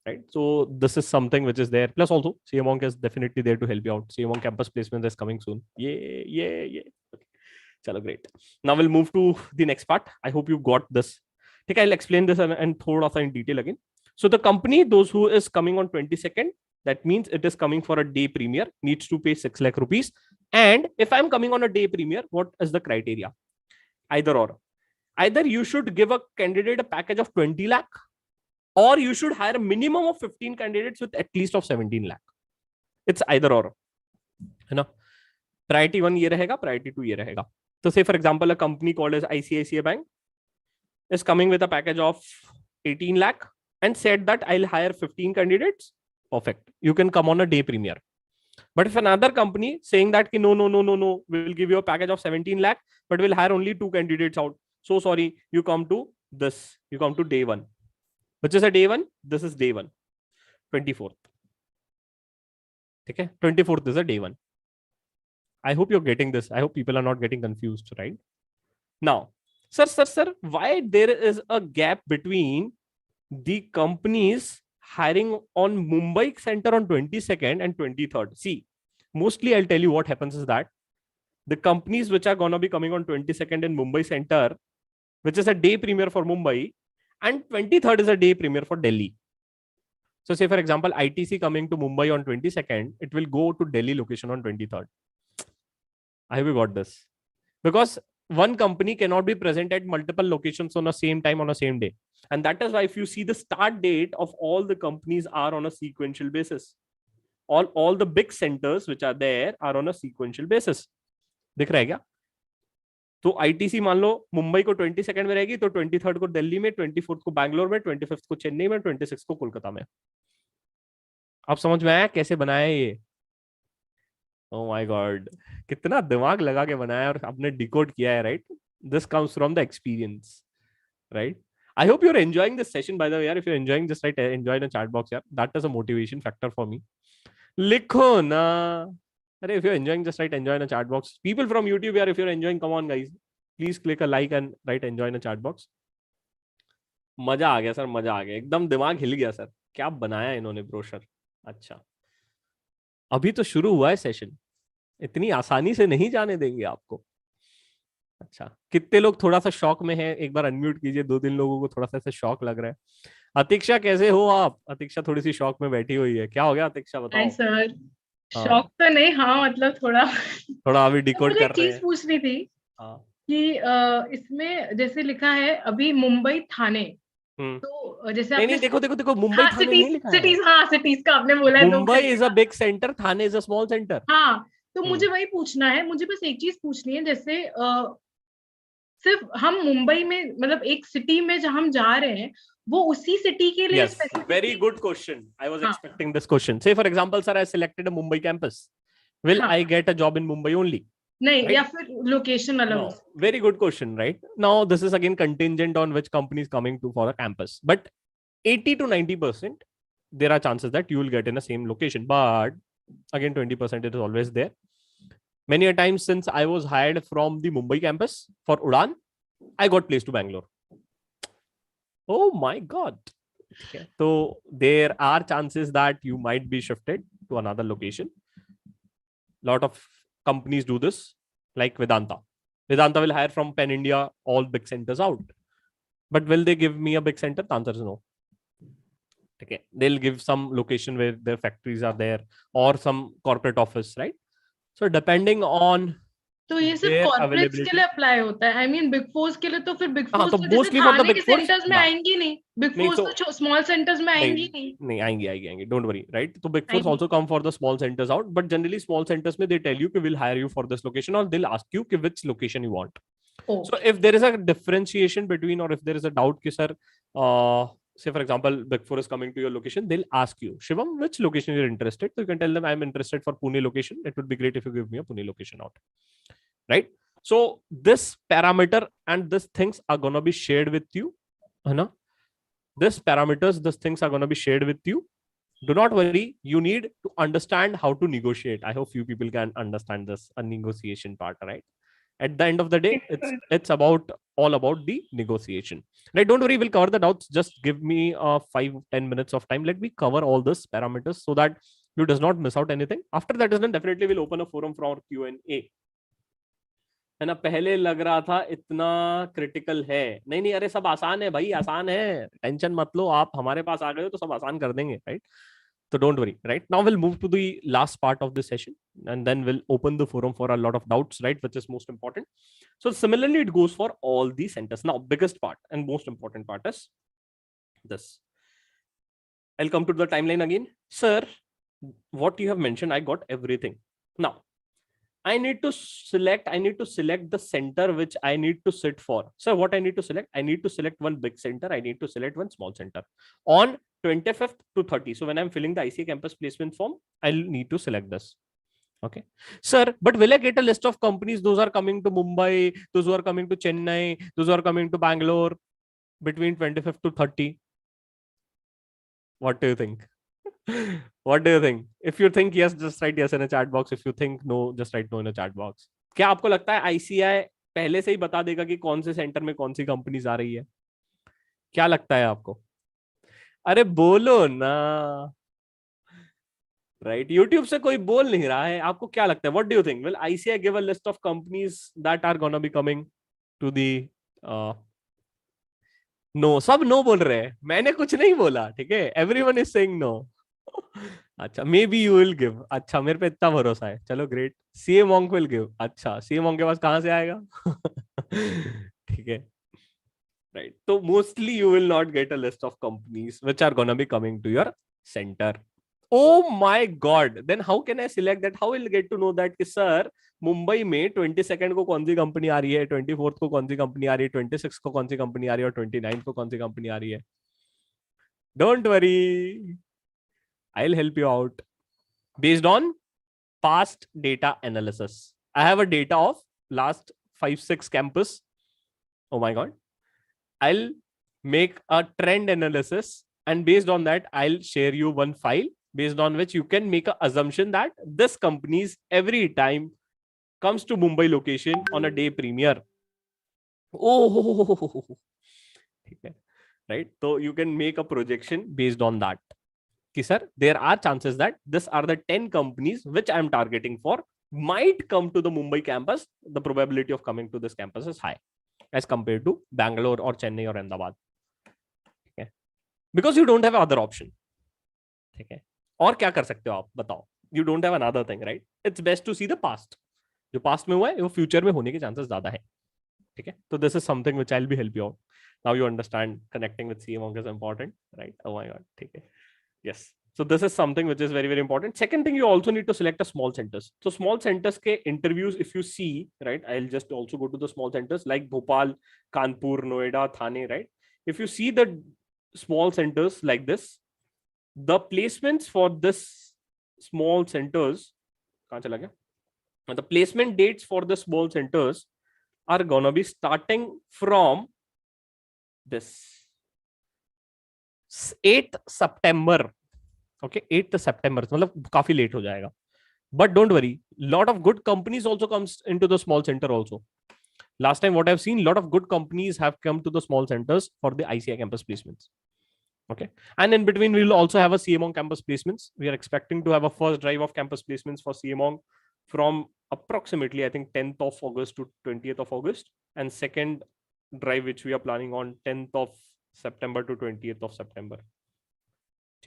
right? So this is something which is there. Plus also, CMONC is definitely there to help you out. CMONC campus placement is coming soon. Yeah. Okay. Chalo, great. Now we'll move to the next part. I hope you got this. Okay, I'll explain this and thoda sa in detail again. So the company, those who is coming on 22nd, that means it is coming for a day premier, needs to pay 6 lakh rupees. And if I'm coming on a day premier, what is the criteria? Either or. Either you should give a candidate a package of 20 lakh or you should hire a minimum of 15 candidates with at least of 17 lakh. It's either or. You know? Priority 1 ye rahega, priority 2 ye rahega. So say for example, a company called as ICICI Bank is coming with a package of 18 lakh and said that I'll hire 15 candidates. Perfect. You can come on a day premier. But if another company saying that no, we will give you a package of 17 lakh, but we'll hire only 2 candidates out. So sorry, you come to this. You come to day 1. Which is a day 1? This is day 1. 24th. Okay? 24th is a day 1. I hope you're getting this. I hope people are not getting confused, right? Now, sir, why there is a gap between the companies hiring on Mumbai center on 22nd and 23rd? See, mostly I'll tell you what happens is that the companies which are going to be coming on 22nd in Mumbai center, which is a day premier for Mumbai, and 23rd is a day premier for Delhi. So say for example, ITC coming to Mumbai on 22nd, it will go to Delhi location on 23rd. I hope you got this. Because one company cannot be present at multiple locations on the same time on the same day. And that is why if you see the start date of all the companies are on a sequential basis. All the big centers which are there are on a sequential basis. दिख रहा है क्या? तो ITC मान लो मुंबई को 22nd में रहेगी, तो 23rd को दिल्ली में, 24th को बैंगलोर में, 25th को चेन्नई में, 26th को कोलकाता में. आप समझ में आया कैसे बनाया ये? Oh my God, कितना दिमाग लगा के बनाया और आपने डिकोड किया है, right? This comes from the experience, right? I hope you're enjoying this session, by the way. If you're enjoying, just write enjoy in the chat box. That is a motivation factor for me. लिखो ना. If you're enjoying, just write enjoy in the chat box. People from YouTube, if you're enjoying, come on guys, please click a like and write enjoy in the chat box. मजा आ गया sir, मजा आ गया, एकदम दिमाग हिल गया sir. क्या बनाया इन्होंने ब्रोशर. अच्छा, अभी तो शुरू हुआ है सेशन, इतनी आसानी से नहीं जाने देंगे आपको. अच्छा, कितने लोग थोड़ा सा शॉक में है? एक बार अनम्यूट कीजिए. 2-3 लोगों को थोड़ा सा ऐसे शॉक लग रहा है. अतीक्षा कैसे हो आप? अतीक्षा थोड़ी सी शॉक में बैठी हुई है. क्या हो गया अतीक्षा, बताओ. सर शॉक तो नहीं, हाँ मतलब थोड़ा अभी डिकोड कर रहे हैं. चीज पूछनी थी कि इसमें जैसे लिखा है अभी मुंबई थाने, तो जैसे नहीं देखो मुंबई थाने नहीं लिखा है. सिटीज, हाँ सिटीज का आपने बोला है. Mumbai is a big centre, Thane is a small centre. हाँ, तो मुझे वही पूछना है. मुझे बस एक चीज पूछनी है, जैसे सिर्फ हम मुंबई में, मतलब एक सिटी में जहाँ हम जा रहे हैं, वो उसी सिटी के लिए. Yes, very good question. I was expecting this question. Say for example, sir, I selected a Mumbai campus. Will I get a job in Mumbai only? नहीं, right? या फिर लोकेशन अलग. No. Very good question, right? Now this is again contingent on which company is coming to for a campus. But 80 to 90%, there are chances that you will get in the same location. But again, 20% it is always there. Many a times since I was hired from the Mumbai campus for Udan, I got placed to Bangalore. Oh my God. Okay. So there are chances that you might be shifted to another location. Lot of companies do this, like Vedanta. Vedanta will hire from Pan India, all big centers out. But will they give me a big center? The answer is no. Okay. They'll give some location where their factories are there or some corporate office, right? So depending on तो ये सिर्फ corporates के लिए apply होता है. I mean big force के लिए तो फिर बिग फोर्स तो mostly for the big centres में आएंगी नहीं. बिग फोर्स तो स्मॉल सेंटर्स में आएंगी नहीं आएंगी. Don't worry, right? तो big fours also come for the small centres out, but generally small centres में दे टेल यू कि will hire you for this location और दे विल आस्क यू कि which location you want. So if there is a differentiation between, or if there is a doubt कि sir say for example, Big Four is coming to your location, they'll ask you, Shivam, which location you're interested? So you can tell them, I'm interested for Pune location. It would be great if you give me a Pune location out, right? So this parameter and these things are going to be shared with you. This parameters, these things are going to be shared with you. Do not worry. You need to understand how to negotiate. I hope few people can understand this, a negotiation part, right? At the end of the day, it's about all about the negotiation, right? Don't worry, we'll cover the doubts. Just give me 5-10 minutes of time. Let me cover all this parameters so that you does not miss out anything. After that is done, definitely we'll open a forum for our Q&A. है ना, पहले लग रहा था इतना critical है, नहीं नहीं, अरे सब आसान है भाई, आसान है, टेंशन मत लो, आप हमारे पास आ गए हो तो सब आसान कर देंगे, right? So don't worry, right? Now we'll move to the last part of this session, and then we'll open the forum for a lot of doubts, right? Which is most important. So similarly, it goes for all the centers. Now, biggest part and most important part is this. I'll come to the timeline again. Sir, what you have mentioned, I got everything. Now, I need to select the center which I need to sit for. So what I need to select? I need to select one big center. I need to select one small center on 25th to 30. So when I'm filling the ICAI campus placement form, I'll need to select this. Okay. Sir, but will I get a list of companies? Those are coming to Mumbai, those who are coming to Chennai, those who are coming to Bangalore between 25th to 30. What do you think? What do you think? If you think yes, just write yes in a chat box. If you think no, just write no in a chat box. क्या आपको लगता है ICAI पहले से ही बता देगा कि कौन से सेंटर में कौन सी कंपनीज आ रही है? क्या लगता है आपको? अरे बोलो ना, राइट? YouTube से कोई बोल नहीं रहा है, आपको क्या लगता है? What do you think? Will ICAI give a list of companies that are gonna be coming to the no? सब नो बोल रहे हैं, मैंने कुछ नहीं बोला, ठीक है? Everyone is saying no. अच्छा, maybe you will give. अच्छा, मेरे पे इतना भरोसा है, चलो great. CA monk will give. अच्छा, सीए मॉन्क के पास कहां से आएगा? ठीक है, राइट? तो mostly you will not get a list of companies which are gonna be coming to your centre. Oh my God! Then how can I select that? How will get to know that कि sir Mumbai में 22nd को कौन सी company आ रही है, 24th को कौन सी company आ रही है, 26th को कौन सी कंपनी आ रही है और 29th को कौन सी कंपनी आ रही है? Don't worry, I'll help you out based on past data analysis. I have a data of last 5-6 campus. Oh my God! I'll make a trend analysis, and based on that, I'll share you one file based on which you can make an assumption that this companies every time comes to Mumbai location on a day premiere. Oh, right? So you can make a projection based on that. Okay, sir, there are chances that these are the 10 companies which I'm targeting for might come to the Mumbai campus. The probability of coming to this campus is high as compared to Bangalore or Chennai or Ahmedabad. Okay, because you don't have other option. Okay. और क्या कर सकते हो आप बताओ? You don't have another thing, right? It's best to see the past. जो past में हुआ है वो future में होने के chances ज्यादा है. ठीक है? तो this is something which I'll be help you out. Now you understand connecting with CMONG is important, right? Oh my God. ठीक है. Yes. So this is something which is very, very important. Second thing, you also need to select a small centers. So small centers के interviews, if you see, right? I'll just also go to the small centers like Bhopal, Kanpur, Noida, Thane, right? If you see the small centers like this, the placements for this small centers, कहाँ चला गया? The placement dates for the small centers are gonna be starting from this 8th September. Okay, 8th September, मतलब काफी late हो जाएगा. But don't worry, lot of good companies also comes into the small center also. Last time what I've seen, lot of good companies have come to the small centers for the ICAI campus placements. Okay, and in between we will also have a CMONG campus placements. We are expecting to have a first drive of campus placements for CMONG from approximately I think 10th of August to 20th of August, and second drive which we are planning on 10th of September to 20th of September.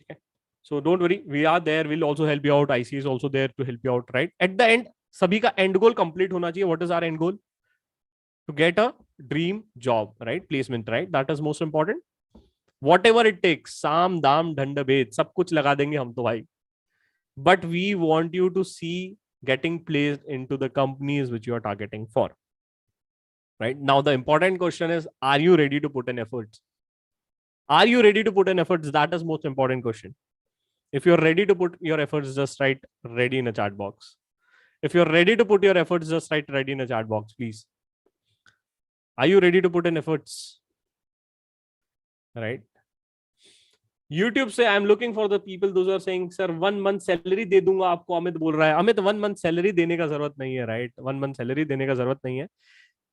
Okay, so don't worry, we are there. We'll also help you out. IC is also there to help you out, right? At the end, सभी का end goal complete होना चाहिए. What is our end goal? To get a dream job, right? Placement, right? That is most important. Whatever it takes, साम दाम दंड भेद सब कुछ लगा देंगे हम तो भाई. But we want you to see getting placed into the companies which you are targeting for. Right now, the important question is: are you ready to put in efforts? Are you ready to put in efforts? That is most important question. If you're ready to put your efforts, just write ready in a chat box. If you're ready to put your efforts, just write ready in a chat box, please. Are you ready to put in efforts? Right? YouTube से I am looking for the people those are saying sir 1 month salary दे दूंगा आपको. अमित बोल रहा है, Amit 1 month salary देने का जरूरत नहीं है. राइट, 1 month सैलरी देने का जरूरत नहीं है.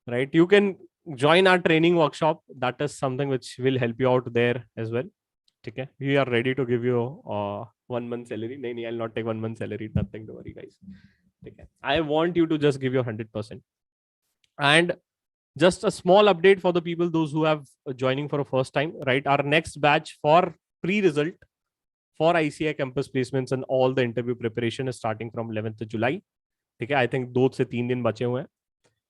Right, you can join our training workshop. That is something which will help you out there as well. ठीक है, we are ready to give you 1 month salary. नहीं नहीं, I'll not take 1 month salary. Nothing to worry, guys. ठीक है, I want you to just give your 100%. And just a small update for the people, those who have joining for a first time, right? Our next batch for pre-result for ICAI campus placements and all the interview preparation is starting from 11th July. ठीक है, I think 2 से 3 दिन बचे हुए हैं.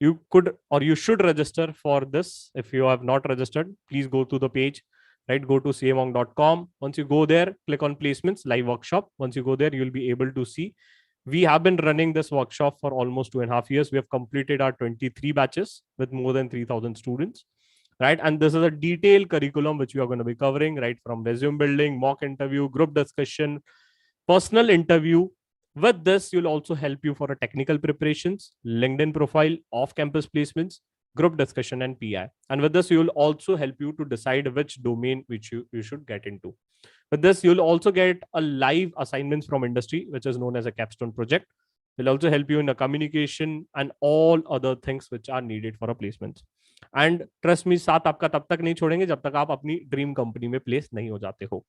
You could or you should register for this. If you have not registered, please go to the page, right? Go to cmong.com. Once you go there, click on placements, live workshop. Once you go there, you'll be able to see. We have been running this workshop for almost 2.5 years. We have completed our 23 batches with more than 3,000 students, right? And this is a detailed curriculum which we are going to be covering, right? From resume building, mock interview, group discussion, personal interview. With this, you'll also help you for a technical preparations, LinkedIn profile, off-campus placements, group discussion, and PI. And with this, you'll also help you to decide which domain which you should get into. With this, you'll also get a live assignments from industry, which is known as a capstone project. Will also help you in the communication and all other things which are needed for a placements. And trust me, साथ आपका तब तक नहीं छोड़ेंगे जब तक आप अपनी ड्रीम कंपनी में प्लेस नहीं हो जाते हो.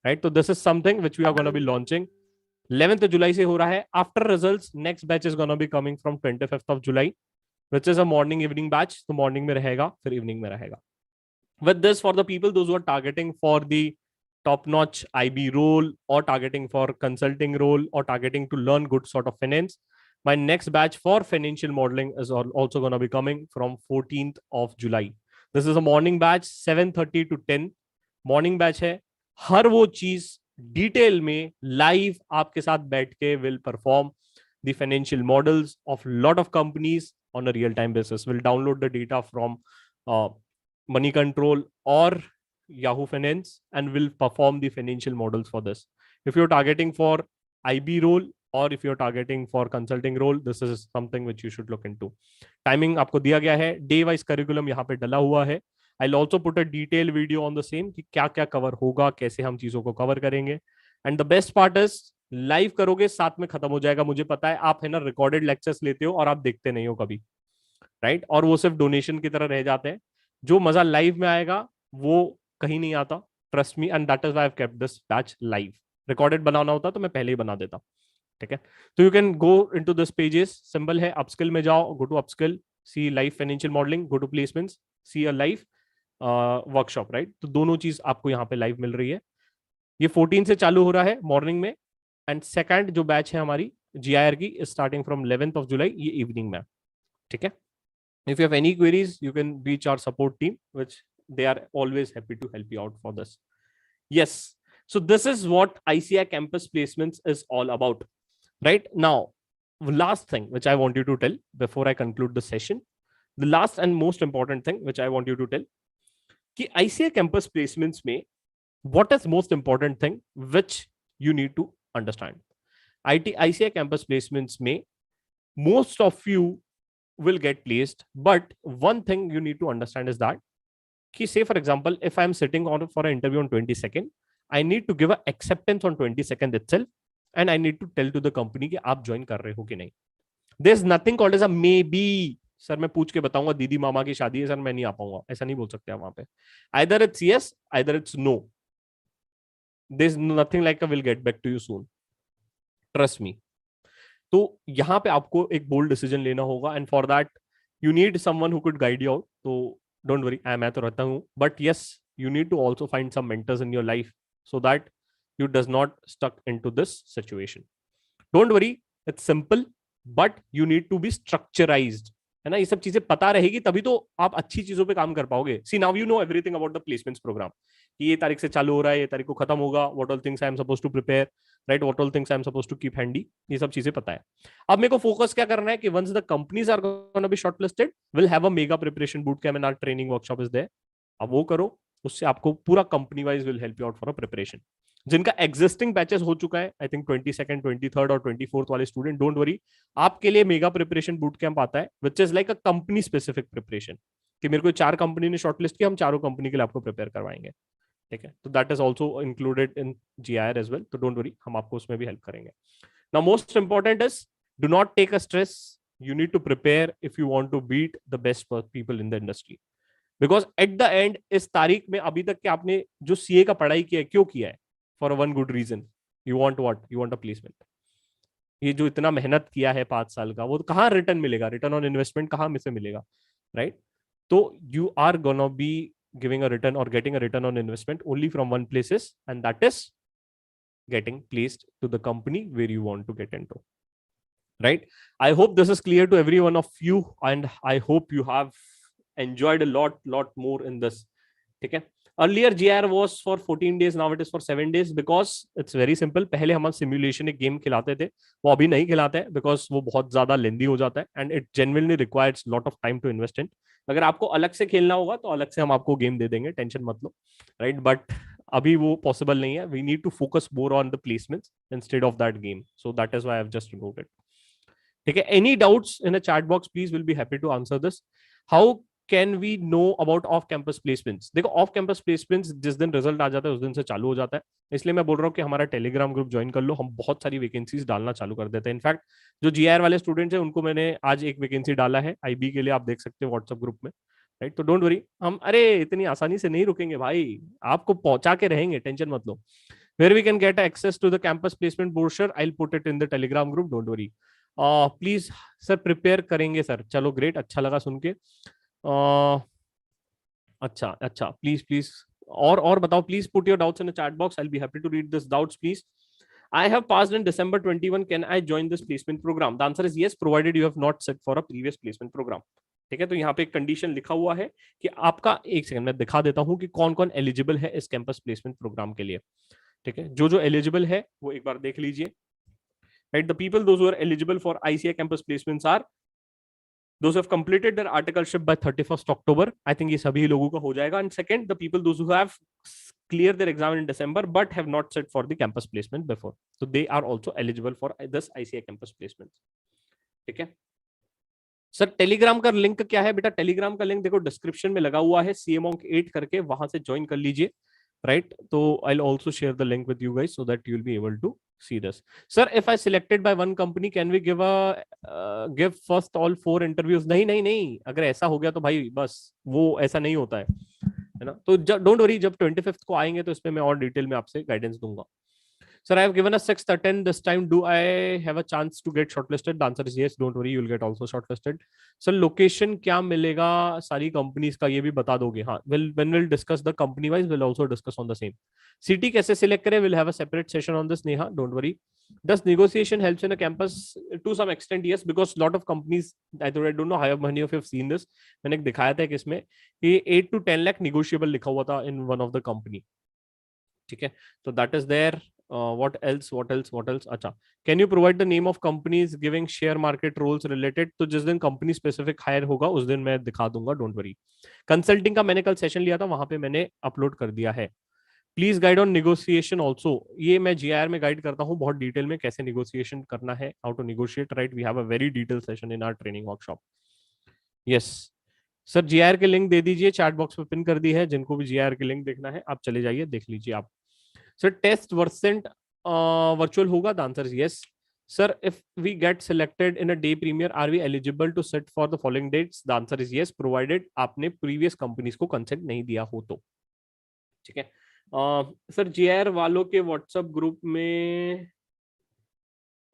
Right? So this is something which we are going to be launching. 11th जुलाई से हो रहा है. After results, next batch is gonna be coming from 25th of July, which is a morning evening batch. तो morning में रहेगा, फिर evening में रहेगा. With this, for the people those who are targeting for the top-notch IB role or targeting for consulting role or targeting to learn good sort of finance, my next batch for financial modeling is also gonna be coming from 14th of July. This is a morning batch, 7:30 to 10. Morning batch है. हर वो चीज detail में live आपके साथ बैठ के will perform the financial models of lot of companies on a real time basis. Will download the data from money control और Yahoo Finance and will perform the financial models for this. If you're targeting for IB role or if you're targeting for consulting role, this is something which you should look into. Timing आपको दिया गया है, day wise curriculum यहाँ पे डला हुआ है. I'll also put a detailed video on the same कि क्या क्या कवर होगा, कैसे हम चीजों को कवर करेंगे. And the best part is live करोगे साथ में खत्म हो जाएगा. मुझे पता है आप है ना रिकॉर्डेड लेक्चर्स लेते हो और आप देखते नहीं हो कभी, राइट? और वो सिर्फ डोनेशन की तरह रह जाते हैं. जो मजा लाइव में आएगा वो कहीं नहीं आता. Trust me, and that is why I have kept this batch live. Recorded बनाना होता तो मैं पहले ही बना देता. ठीक है, तो you can go into this pages. Simple है, अपस्किल में जाओ, go to upskill, see live financial modelling, go to placements, see a live workshop, right? तो दोनों चीज आपको यहाँ पे लाइव मिल रही है. ये 14 से चालू हो रहा है मॉर्निंग में. एंड सेकंड जो बैच है हमारी GIR की starting from 11th of July, ये इवनिंग में. ठीक है, if you have any queries you can reach our support team, which they are always happy to help you out for this. Yes, so this is what ICAI campus placements is all about. Right now, last thing which I want you to tell before I conclude the session, the last and most important thing which I want you to tell, कि ICAI campus placements में what is most important thing which you need to understand. ICAI campus placements में most of you will get placed, but one thing you need to understand is that कि say for example if I am sitting on for an interview on 22nd, I need to give a acceptance on 22nd itself and I need to tell to the company कि आप join कर रहे हो कि नहीं. There is nothing called as a maybe. Sir मैं पूछ के बताऊंगा, दीदी मामा की शादी है सर मैं नहीं आ पाऊंगा, ऐसा नहीं बोल सकते आप वहां पे. Either it's yes, either it's no. There is nothing like a will get back to you soon. Trust me. तो यहाँ पे आपको एक बोल्ड डिसीजन लेना होगा and for that you need someone who could guide you out. तो don't worry, मैं तो रहता हूँ, but yes you need to also find some mentors in your life so that you does not stuck into this situation. Don't worry, it's simple but you need to be structurised, है ना? ये सब चीजें पता रहेगी तभी तो आप अच्छी चीजों पे काम कर पाओगे. See now you know everything about the placements programme. ये तारीख से चालू हो रहा है, ये तारीख को खत्म होगा, what all things I am supposed to prepare, right? What all things I am supposed to keep handy, ये सब चीजें पता है. अब मेरे को फोकस क्या करना है कि once the companies are gonna be shortlisted, will have a mega preparation boot camp and our training workshop is there. अब वो करो. उससे आपको पूरा company wise will help you out for a preparation. जिनका एग्जिस्टिंग बैचेस हो चुका है, आई थिंक 22nd 23rd और 24th वाले स्टूडेंट, डोंट वरी, आपके लिए मेगा प्रिपरेशन बूट कैंप आता है which is like a company specific preparation, कि मेरे को 4 कंपनी ने शॉर्टलिस्ट किया, हम चारों कंपनी के लिए आपको प्रिपेयर करवाएंगे, ठीक है। तो that is also included in GIR as well, तो डोंट वरी, हम आपको उसमें भी हेल्प करेंगे। Now most important is do not take a stress, you need to prepare if you want to beat the best people in the industry, because at the end इस तारीख में अभी तक के आपने जो CA का पढ़ाई किया है, क्यों किया है? For one good reason, you want what? You want a placement. ये जो इतना मेहनत किया है 5 साल का, वो कहाँ रिटर्न मिलेगा? रिटर्न ऑन इन्वेस्टमेंट कहाँ में से मिलेगा, राइट? तो you are gonna be giving a return or getting a return on investment only from one places, and that is getting placed to the company where you want to get into. Right? I hope this is clear to every one of you, and I hope you have enjoyed a lot more in this. Okay? Earlier GIR was for 14 days, now it is for 7 days, because it's very simple. पहले हम simulation एक game खिलाते थे, वो अभी नहीं खिलाते हैं because वो बहुत ज्यादा लेंदी हो जाता है, and it genuinely requires lot of time to invest in. अगर आपको अलग से खेलना होगा तो अलग से हम आपको गेम दे देंगे, टेंशन मत लो, राइट? बट अभी वो पॉसिबल नहीं है. We need to focus more on the placements instead of that game, so that is why I have just removed it. ठीक है, any doubts in a chat box please, will be happy to answer this. How can we know about off campus placements? देखो, off campus placements जिस दिन result आ जाता है उस दिन से चालू हो जाता है, इसलिए मैं बोल रहा हूँ कि हमारा टेलीग्राम ग्रुप ज्वाइन कर लो, हम बहुत सारी वैकेंसीज डालना चालू कर देते हैं. इनफैक्ट जो GIR वाले स्टूडेंट्स हैं उनको मैंने आज एक वैकेंसी डाला है IB के लिए, आप देख सकते हो व्हाट्सएप ग्रुप में, राइट? तो डोंट वरी, हम अरे इतनी आसानी से नहीं रुकेंगे भाई, आपको पहुंचा के रहेंगे, टेंशन मत लो. Where we can get access to the campus placement brochure, I'll put it in the Telegram group, don't worry. Please sir prepare करेंगे सर, चलो ग्रेट, अच्छा लगा सुन के. अच्छा अच्छा, प्लीज प्लीज और बताओ, please put your doubts in the chat box, I will be happy to read this doubts please. I have passed in December 21. Can I join this placement program? The answer is yes, provided you have not set for a previous placement program. ठीक है, तो यहाँ पे एक condition लिखा हुआ है कि आपका, एक सेकंड मैं दिखा देता हूँ कि कौन कौन एलिजिबल है इस कैंपस प्लेसमेंट प्रोग्राम के लिए. ठीक है, जो जो एलिजिबल है वो एक बार देख लीजिए. Right, the people those who are eligible for ICAI campus placements are those who have completed their articleship by 31st October. I think ये सभी लोगों का हो जाएगा. And second, the people those who have cleared their exam in December but have not set for the campus placement before, so they are also eligible for this ICAI campus placement. ठीक है sir, Telegram का link क्या है बेटा? Telegram का link देखो description में लगा हुआ है, CMONK 8 करके, वहां से ज्वाइन कर लीजिए, राइट? तो I will also share the link with you guys so that you will be able to see this. Sir, if I selected by one company, can we give first all 4 interviews? नहीं नहीं नहीं, अगर ऐसा हो गया तो भाई बस, वो ऐसा नहीं होता है ना? तो डोंट वरी, जब 25th को आएंगे तो इसमें मैं और डिटेल में आपसे गाइडेंस दूंगा. Sir, I have given a 6th attempt this time. Do I have a chance to get shortlisted? The answer is yes. Don't worry, you'll get also shortlisted. Sir, location क्या मिलेगा सारी companies का, ये भी बता दोगे? हाँ, when we'll discuss the company wise, we'll also discuss on the same. City कैसे select करें? We'll have a separate session on this, Neha. Don't worry. Does negotiation helps in a campus? To some extent, yes, because lot of companies, I don't know how many of you have seen this. मैंने एक दिखाया था कि इसमें कि 8 to 10 lakh negotiable लिखा हुआ था in one of the company. ठीक है, तो that is there. What else? अच्छा, can you provide the name of companies giving share market roles related? तो जिस दिन कंपनी स्पेसिफिक हायर होगा उस दिन मैं दिखा दूंगा, डोंट वरी. कंसल्टिंग का मैंने कल सेशन लिया था, वहां पे मैंने अपलोड कर दिया है. Please guide on negotiation also. ये मैं GIR में गाइड करता हूँ बहुत डिटेल में, कैसे नेगोशिएशन करना है, how to negotiate, right? We have a very detail session in our training workshop. Yes sir, GIR के लिंक दे दीजिए, चैट बॉक्स में पिन कर दी है, जिनको भी GIR के लिंक देखना है आप चले जाइए, देख लीजिए आप. सर, टेस्ट वर्सेंट virtual होगा? The answer is yes. Sir, if we get selected in a day premiere, are we eligible to sit for the following dates? The answer is yes, provided आपने previous companies को consent नहीं दिया हो तो. ठीक है sir, GIR वालों के WhatsApp ग्रुप में,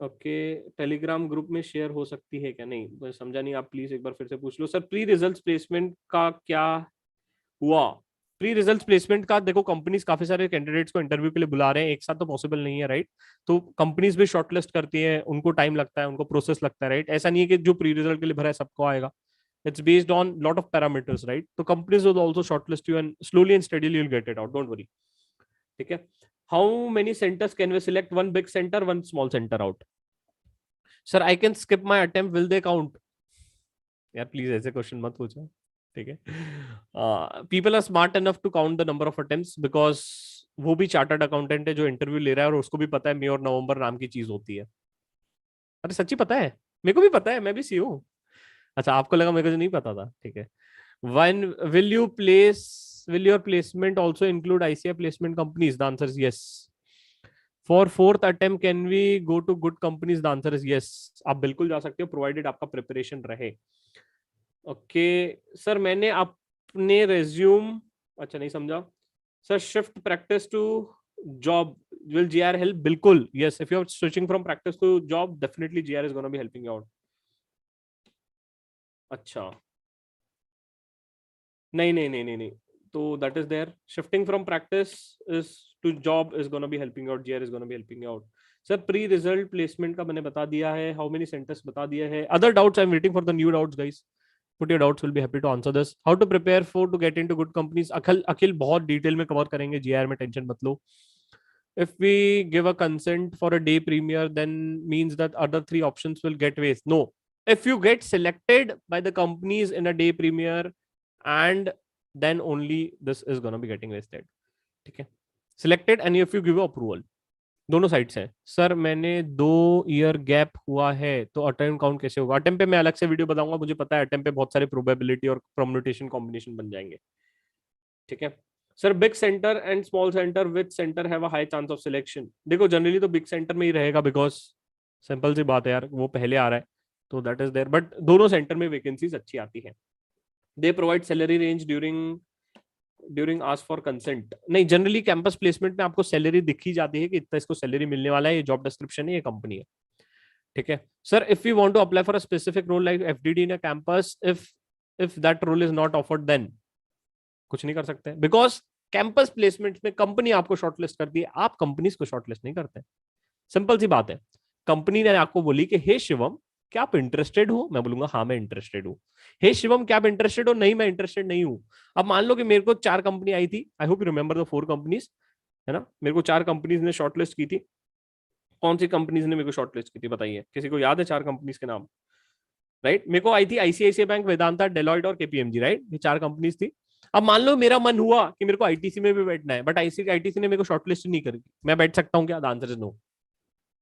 ओके, टेलीग्राम ग्रुप में शेयर हो सकती है क्या? नहीं, मैं समझा नहीं, आप प्लीज एक बार फिर से पूछ लो. सर, प्री रिजल्ट प्लेसमेंट का क्या हुआ? प्री रिजल्ट प्लेसमेंट का देखो, कंपनीज काफी सारे कैंडिडेट्स को इंटरव्यू के लिए बुला रहे हैं, एक साथ तो पॉसिबल नहीं है, राइट? तो कंपनीज भी शॉर्टलिस्ट करती है, उनको टाइम लगता है, उनको प्रोसेस लगता है, राइट? ऐसा नहीं है कि जो प्री रिजल्ट के लिए भरा है सबको आएगा. It's based on lot of parameters, right? तो companies will also shortlist you and slowly and steadily you will get it out, don't worry. ठीक है, how many centres can we select? One big centre, one small centre out. Sir, I can skip my attempt, will they count? यार please ऐसे question मत पूछो. ठीक है। People are smart enough to count the number of attempts, because वो भी chartered accountant है जो इंटरव्यू ले रहा है और उसको भी पता है मई और नवंबर नाम की चीज होती है। अरे सच्ची पता है, मेरे को भी पता है, मैं भी सी हूँ। अच्छा आपको लगा मेरे को जो नहीं पता था, ठीक है। When will your placement also include ICAI placement companies? The answer is yes. For fourth attempt, can we go to good companies? The answer is yes. आप बिल्कुल जा सकते हो, provided आपका preparation रहे। ओके सर, मैंने अपने रेज्यूम, अच्छा नहीं समझा sir, shift practice to job will GR help? बिल्कुल yes. If you're switching from practice to job, definitely GR is going to be helping you out. अच्छा नहीं नहीं नहीं नहीं नहीं, तो that is there, shifting from practice is to job is gonna be helping out, GR is gonna be helping out. Sir pre result placement का मैंने बता दिया है, हाउ मेनी सेंटर्स बता दिया है। Other doubts, I am waiting for the new doubts guys, put your doubts, will be happy to answer this. How to prepare for to get into good companies, Akhil बहुत detail में cover करेंगे GR में, tension मत लो। If we give a consent for a day premiere, then means that other three options will get waste. No, if you get selected by the companies in a day premiere, and then only this is going to be getting wasted. ठीक है, selected and if you give approval, दोनों side से। Sir मैंने 2 year gap हुआ है तो attempt count कैसे होगा? अटेम्प्ट पे मैं अलग से वीडियो बताऊंगा, मुझे पता है अटेम्प्ट पे बहुत सारे प्रोबेबिलिटी और परम्यूटेशन कॉम्बिनेशन बन जाएंगे, ठीक है। Sir big centre and small centre, which centre have a high chance of selection? देखो जनरली तो बिग सेंटर में ही रहेगा, बिकॉज सिंपल सी बात है यार, वो पहले आ रहा है तो दैट इज देयर, बट दोनों सेंटर में वैकेंसीज अच्छी आती है। They provide salary range during ask for consent? नहीं, जनरली कैंपस प्लेसमेंट में आपको सैलरी दिखी जाती है कि इतना इसको सैलरी मिलने वाला है, ये जॉब डिस्क्रिप्शन है, ये कंपनी है, ठीक है। Sir if you want to apply for a specific role like FDD in a campus, if that role is not offered, then कुछ नहीं कर सकते, बिकॉज कैंपस प्लेसमेंट में कंपनी आपको शॉर्टलिस्ट करती है, आप कंपनीज को शॉर्टलिस्ट नहीं करते। सिंपल सी बात है, कंपनी ने आपको बोली कि हे शिवम क्या आप इंटरेस्टेड हो? मैं बोलूंगा हाँ मैं इंटरेस्टेड हूँ। हे शिवम क्या आप इंटरेस्टेड हो? नहीं मैं इंटरेस्टेड नहीं हूँ। अब मान लो कि मेरे को 4 कंपनी आई थी, आई hope you remember the 4 companies, है ना, मेरे को 4 कंपनीज ने शॉर्टलिस्ट की थी। कौन सी कंपनीज ने मेरे को शॉर्टलिस्ट की थी बताइए, किसी को याद है 4 कंपनीज के नाम? राइट, मेरे को आई थी आईसीआईसीआई बैंक, वेदांता, डेलॉइट और केपीएमजी, राइट, ये 4 कंपनीज थी। अब मान लो मेरा मन हुआ कि मेरे को आईटीसी में भी बैठना है, बट आईटीसी ने मेरे को शॉर्टलिस्ट नहीं करी, मैं बैठ सकता हूँ क्या? The answer is no.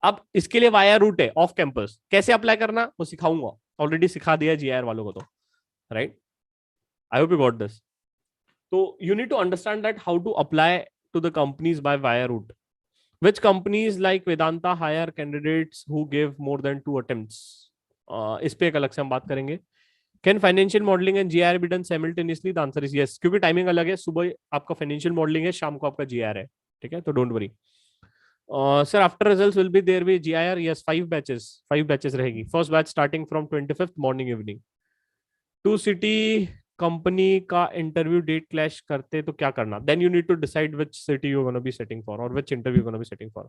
अब इसके लिए वाया रूट है, ऑफ कैंपस, कैसे अप्लाई करना वो सिखाऊंगा, ऑलरेडी सिखा दिया जीआर वालों को तो, right. I hope you got this. तो you need to understand that how to apply to the companies by via route. Which companies like Vedanta hire candidates who give more than 2 attempts? इस पे एक अलग से हम बात करेंगे। Can financial modeling and GR be done simultaneously? The answer is yes, क्योंकि timing अलग है, सुबह आपका फाइनेंशियल मॉडलिंग है, शाम को आपका जीआर है, ठीक है, तो don't worry. Sir after results will be there be GR? Yes, 5 batches रहेगी। First batch starting from 25th morning evening. 2 city company का इंटरव्यू डेट क्लैश करते तो क्या करना? Then you need to decide which city you gonna be setting for और which interview gonna be setting for.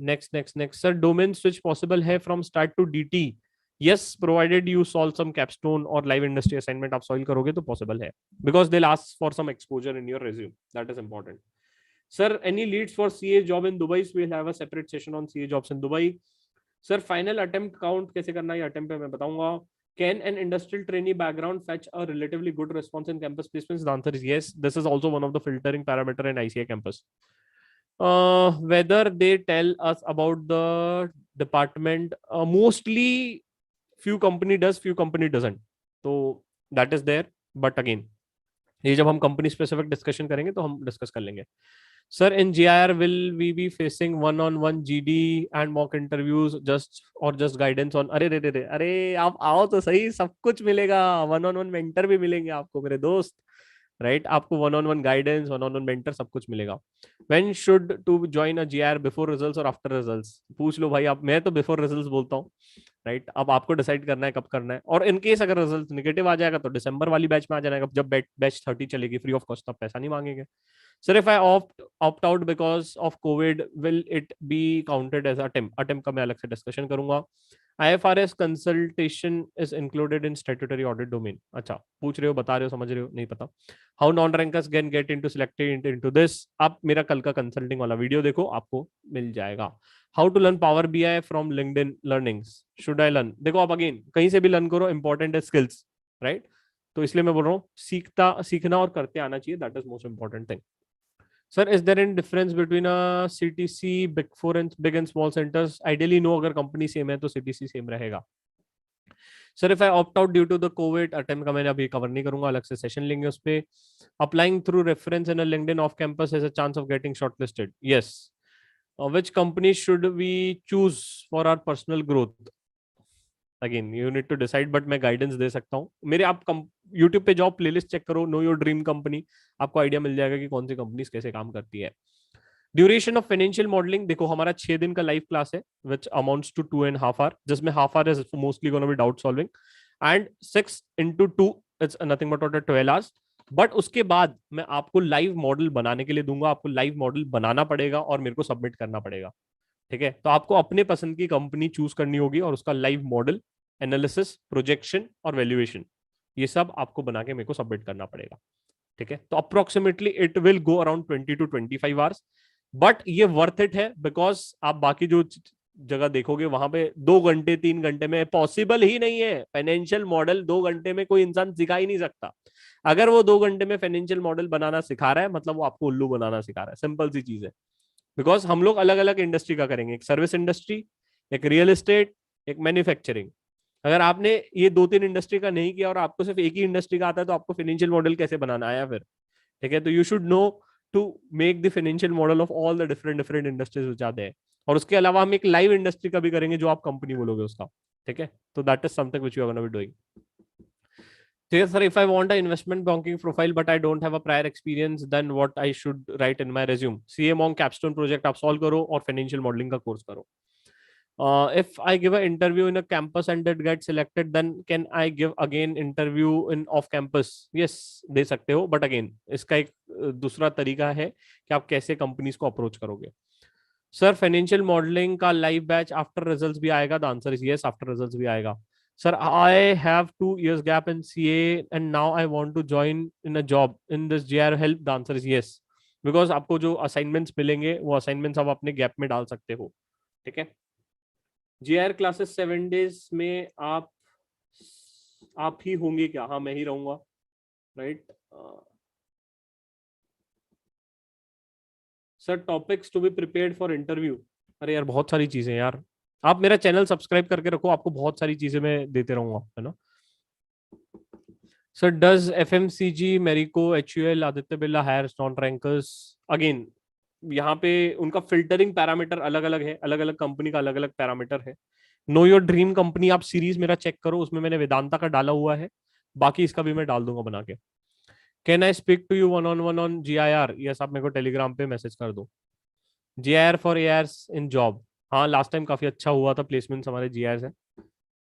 Next sir, domain switch possible है from start to DT? Yes, provided you solve some capstone और live industry assignment आप solve करोगे तो possible है, because they last for some exposure in your resume, that is important. Sir any leads for CA job in Dubai? We will have a separate session on CA jobs in Dubai. Sir final attempt count कैसे करना है? Attempt पे मैं बताऊंगा। Can an industrial trainee background fetch a relatively good response in campus placements? The answer is yes. This is also one of the filtering parameter in ICAI campus. Whether they tell us about the department, mostly few company does, few company doesn't. So that is there. But again, ये जब हम company specific discussion करेंगे तो हम discuss कर लेंगे। Sir in GIR will we be facing 1-on-1 GD and mock interviews just guidance on? अरे रे रे रे, अरे आप आओ तो सही, सब कुछ मिलेगा, 1-on-1 मेंटर भी मिलेंगे आपको मेरे दोस्त, राइट, आपको 1-on-1 गाइडेंस, 1-on-1 मेंटर, सब कुछ मिलेगा। When should to join a GIR, before results और आफ्टर रिजल्ट्स? पूछ लो भाई आप, मैं तो बिफोर रिजल्ट्स बोलता हूँ, राइट। अब आपको डिसाइड करना है कब करना है, और इन केस अगर रिजल्ट नेगेटिव आ जाएगा तो दिसंबर वाली बैच में आ जाएगा, जब बैच 30 चलेगी फ्री ऑफ कॉस्ट, तब पैसा नहीं मांगेंगे। Sir if I opt out because of COVID, will it be counted as attempt का मैं अलग से डिस्कशन करूंगा। IFRS consultation is included in statutory audit domain? अच्छा पूछ रहे हो, बता रहे हो, समझ रहे हो, नहीं पता। How non rankers can get into selected into this? आप मेरा कल का कंसल्टिंग वाला वीडियो देखो, आपको मिल जाएगा। How to learn Power BI from LinkedIn learnings? Should I learn? देखो आप अगेन कहीं से भी लर्न करो, इंपॉर्टेंट है स्किल्स, राइट? तो इसलिए मैं बोल रहा हूँ सीखना और करते आना चाहिए, that is most important thing. Sir, is there any difference between a CTC, big four and big and small centres? Ideally no, अगर कंपनी सेम है तो सीटीसी सेम रहेगा. Sir, if I opt out due to the COVID attempt, का मैंने अभी cover नहीं करूंगा, अलग से सेशन लेंगे उस पे. Applying through reference in a LinkedIn off campus has a chance of getting shortlisted. Yes. Which company should we choose for our personal growth? Again you need to decide, but मैं guidance दे सकता हूँ. मेरे आप YouTube पे job playlist check करो, know your dream company, आपको idea मिल जाएगा कि कौन सी कंपनीज कैसे काम करती है. ड्यूरेशन ऑफ फाइनेंशियल मॉडलिंग, देखो हमारा 6 दिन का लाइव क्लास है विच अमाउंट्स टू 2.5 आवर, जिसमें half hour is mostly gonna be doubt solving and 6 into 2 it's nothing but 12 hours. But उसके बाद मैं आपको लाइव मॉडल बनाने के लिए दूंगा, आपको लाइव मॉडल बनाना पड़ेगा और मेरे को सबमिट करना पड़ेगा. ठीक है? तो आपको अपने पसंद की कंपनी चूज करनी होगी और उसका लाइव मॉडल, एनालिसिस, प्रोजेक्शन और वैल्यूएशन, ये सब आपको बना के मेरे को सबमिट करना पड़ेगा. ठीक है? तो approximately it will go around 20 to 25 hours. But ये वर्थ इट है, बिकॉज आप बाकी जो जगह देखोगे वहां पे 2 घंटे 3 घंटे में पॉसिबल ही नहीं है. फाइनेंशियल मॉडल 2 घंटे में कोई इंसान सिखा ही नहीं सकता. अगर वो 2 घंटे में फाइनेंशियल मॉडल बनाना सिखा रहा है, मतलब वो आपको उल्लू बनाना सिखा रहा है. सिंपल सी चीज है. बिकॉज हम लोग अलग अलग इंडस्ट्री का करेंगे, एक सर्विस इंडस्ट्री, एक रियल एस्टेट, एक मैन्युफैक्चरिंग. अगर आपने ये 2-3 इंडस्ट्री का नहीं किया और आपको सिर्फ एक ही इंडस्ट्री का आता है, तो आपको फाइनेंशियल मॉडल कैसे बनाना आया फिर? ठीक है? तो you should know to make the financial model of all the different different industries जाते हैं. और उसके अलावा हम एक लाइव इंडस्ट्री का भी करेंगे, जो आप कंपनी बोलोगे उसका. ठीक है? तो that is something which you are gonna be doing. Sir, if I want an investment banking profile but I don't have a prior experience, then what I should write in my resume? CA Monk capstone project आप solve करो और financial modeling का course करो. If I give an interview in a campus and it get selected, then can I give again interview in off campus? Yes, दे सकते हो, but again इसका एक दूसरा तरीका है कि आप कैसे कंपनीज को अप्रोच करोगे. सर, फाइनेंशियल मॉडलिंग का लाइव बैच आफ्टर रिजल्ट्स भी आएगा? The answer is yes, after results भी आएगा. Sir, I have 2 years gap in CA and now I want to join in a job in this JR help. The answer is yes, because आपको जो assignments मिलेंगे वो assignments आप अपने gap में डाल सकते हो. ठीक है? JR क्लासेस 7 days में आप ही होंगे क्या? हाँ, मैं ही रहूंगा. Right? Sir, topics to be prepared for interview. अरे यार, बहुत सारी चीजें यार. आप मेरा चैनल सब्सक्राइब करके रखो, आपको बहुत सारी चीजें मैं देते रहूंगा, है ना. Sir, does FMCG, Marico, HUL, Aditya Birla hires non rankers? Again यहाँ पे उनका फिल्टरिंग पैरामीटर अलग अलग है, अलग अलग कंपनी का अलग अलग पैरामीटर है. नो योर ड्रीम कंपनी आप सीरीज मेरा चेक करो, उसमें मैंने वेदांता का डाला हुआ है, बाकी इसका भी मैं डाल दूंगा बना के. Can I speak to you 1-on-1 on GIR? Yes, आप मेरे को टेलीग्राम पे मैसेज कर दो. GIR for AIRs in job. हाँ, लास्ट टाइम काफी अच्छा हुआ था प्लेसमेंट हमारे GIR से.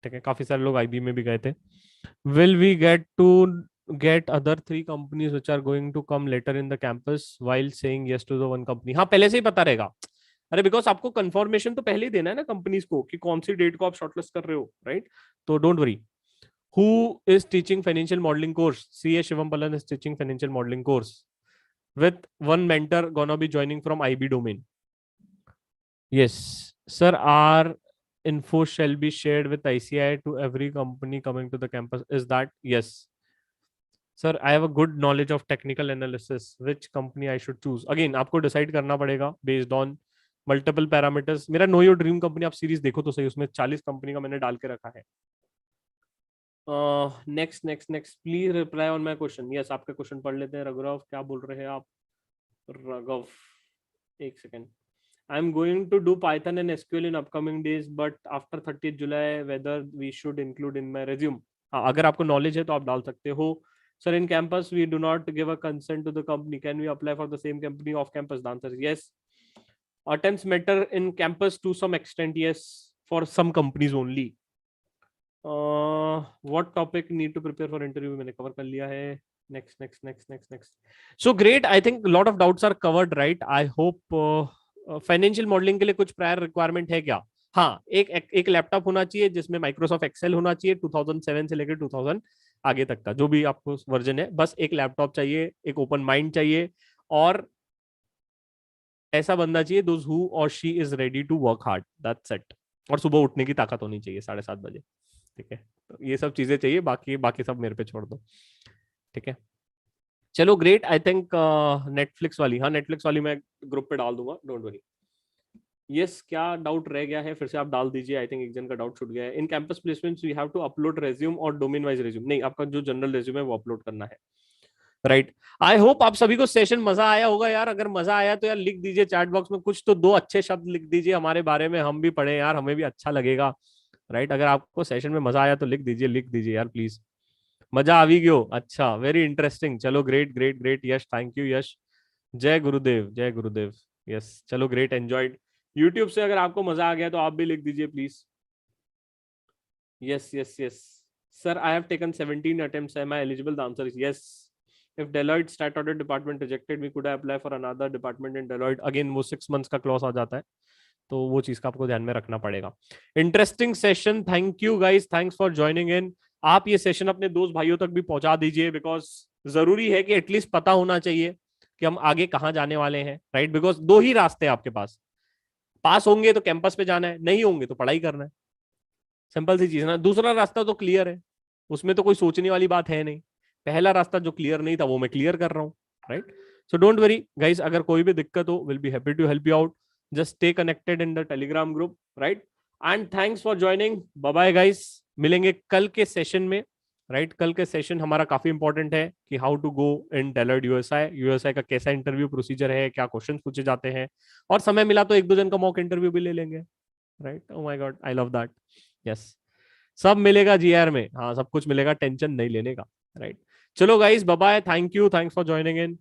ठीक है? काफी सारे लोग IB में भी गए थे. Will we get other 3 companies which are going to come later in the campus while saying yes to the one company? हाँ, पहले से ही पता रहेगा. अरे बिकॉज आपको कंफर्मेशन तो पहले ही देना है ना कंपनीज को कि कौन सी डेट को आप शॉर्टलिस्ट कर रहे हो. राइट? तो don't worry. Who is teaching financial modeling course? CA Shivam Palan is teaching financial modeling course with one mentor gonna be joining from IB domain. Yes, sir. Our info shall be shared with ICAI to every company coming to the campus. Is that yes? Sir, I have a good knowledge of technical analysis. Which company I should choose? Again, आपको decide करना पड़ेगा based on multiple parameters. मेरा Know Your Dream Company आप series देखो तो सही, उसमें 40 company का मैंने डाल के रखा है. Next please reply on my question. Yes, आपका क्वेश्चन पढ़ लेते हैं. रघुराव, क्या बोल रहे हैं आप? रघुव, एक second. I am going to do Python and SQL in upcoming days but after 30 July whether we should include in my resume? हाँ, अगर आपको नॉलेज है तो आप डाल सकते हो. Sir, in campus we do not give a consent to the company, can we apply for the same company off campus? The answer is yes. Attempts matter in campus to some extent. Yes, for some companies only. What topic need to prepare for interview? मैंने cover कर लिया है. Next. So great. I think lot of doubts are covered. Right? I hope. Financial modelling के लिए कुछ prior requirement है क्या? हाँ, एक लैपटॉप होना चाहिए जिसमें माइक्रोसॉफ्ट एक्सेल होना चाहिए 2007 से लेकर 2000 आगे तक का जो भी आपको वर्जन है. बस एक लैपटॉप चाहिए, एक ओपन माइंड चाहिए और ऐसा बंदा चाहिए दोज हु और she is ready to work hard. That's it. और सुबह उठने की ताकत होनी चाहिए 7:30 बजे. ठीक है, तो ये सब चीजें चाहिए, बाकी बाकी सब मेरे पे छोड़ दो, ठीक है। चलो ग्रेट, आई थिंक नेटफ्लिक्स वाली, हाँ नेटफ्लिक्स वाली मैं ग्रुप पे डाल दूंगा, डोंट वरी। यस, क्या डाउट रह गया है फिर से आप डाल दीजिए, आई थिंक एक जन का डाउट छूट गया है। In campus placements you have to upload resume और डोमेन वाइज रेज्यूम, नहीं आपका जो जनरल रेज्यूम है वो अपलोड करना है, राइट। आई होप आप सभी को सेशन मजा आया होगा यार, अगर मजा आया तो यार लिख दीजिए चैट बॉक्स में कुछ तो, दो अच्छे शब्द लिख दीजिए हमारे बारे में, हम भी पढ़े यार, हमें भी अच्छा लगेगा, राइट। अगर आपको सेशन में मजा आया तो लिख दीजिए यार प्लीज। मजा आ भी गयो, अच्छा, वेरी इंटरेस्टिंग, चलो great great great, Yash thank you Yash, जय गुरुदेव जय गुरुदेव, यस चलो ग्रेट, एंजॉयड। यूट्यूब से अगर आपको मजा आ गया तो आप भी लिख दीजिए please. Yes yes yes sir, I have taken 17 attempts, am I eligible? The answer is yes. If Deloitte stat audit department rejected me, could I apply for another department in Deloitte? Again वो 6 months का clause आ जाता है, तो वो चीज का आपको ध्यान में रखना पड़ेगा। Interesting session, thank you guys, thanks for joining इन। आप ये सेशन अपने दोस्त भाइयों तक भी पहुंचा दीजिए, बिकॉज जरूरी है कि एटलीस्ट पता होना चाहिए कि हम आगे कहाँ जाने वाले हैं, राइट। बिकॉज दो ही रास्ते हैं आपके पास होंगे तो कैंपस पे जाना है, नहीं होंगे तो पढ़ाई करना है, सिंपल सी चीज ना। दूसरा रास्ता तो क्लियर है, उसमें तो कोई सोचने वाली बात है नहीं। पहला रास्ता जो क्लियर नहीं था वो मैं क्लियर कर रहा हूँ, right. So don't worry guys, अगर कोई भी दिक्कत हो, will be happy to help you out, just stay connected in the Telegram group, right. And thanks for joining, bye bye guys, मिलेंगे कल के सेशन में, राइट। कल के सेशन हमारा काफी इंपॉर्टेंट है कि how to go in Deloitte USI का कैसा इंटरव्यू प्रोसीजर है, क्या क्वेश्चन पूछे जाते हैं, और समय मिला तो एक दो जन का मॉक इंटरव्यू भी ले लेंगे, right. Oh my God, I love that, yes. सब मिलेगा जीआर में, हाँ सब कुछ मिलेगा, टेंशन नहीं लेने का, राइट। चलो guys, bye bye, thank you, thanks for joining in.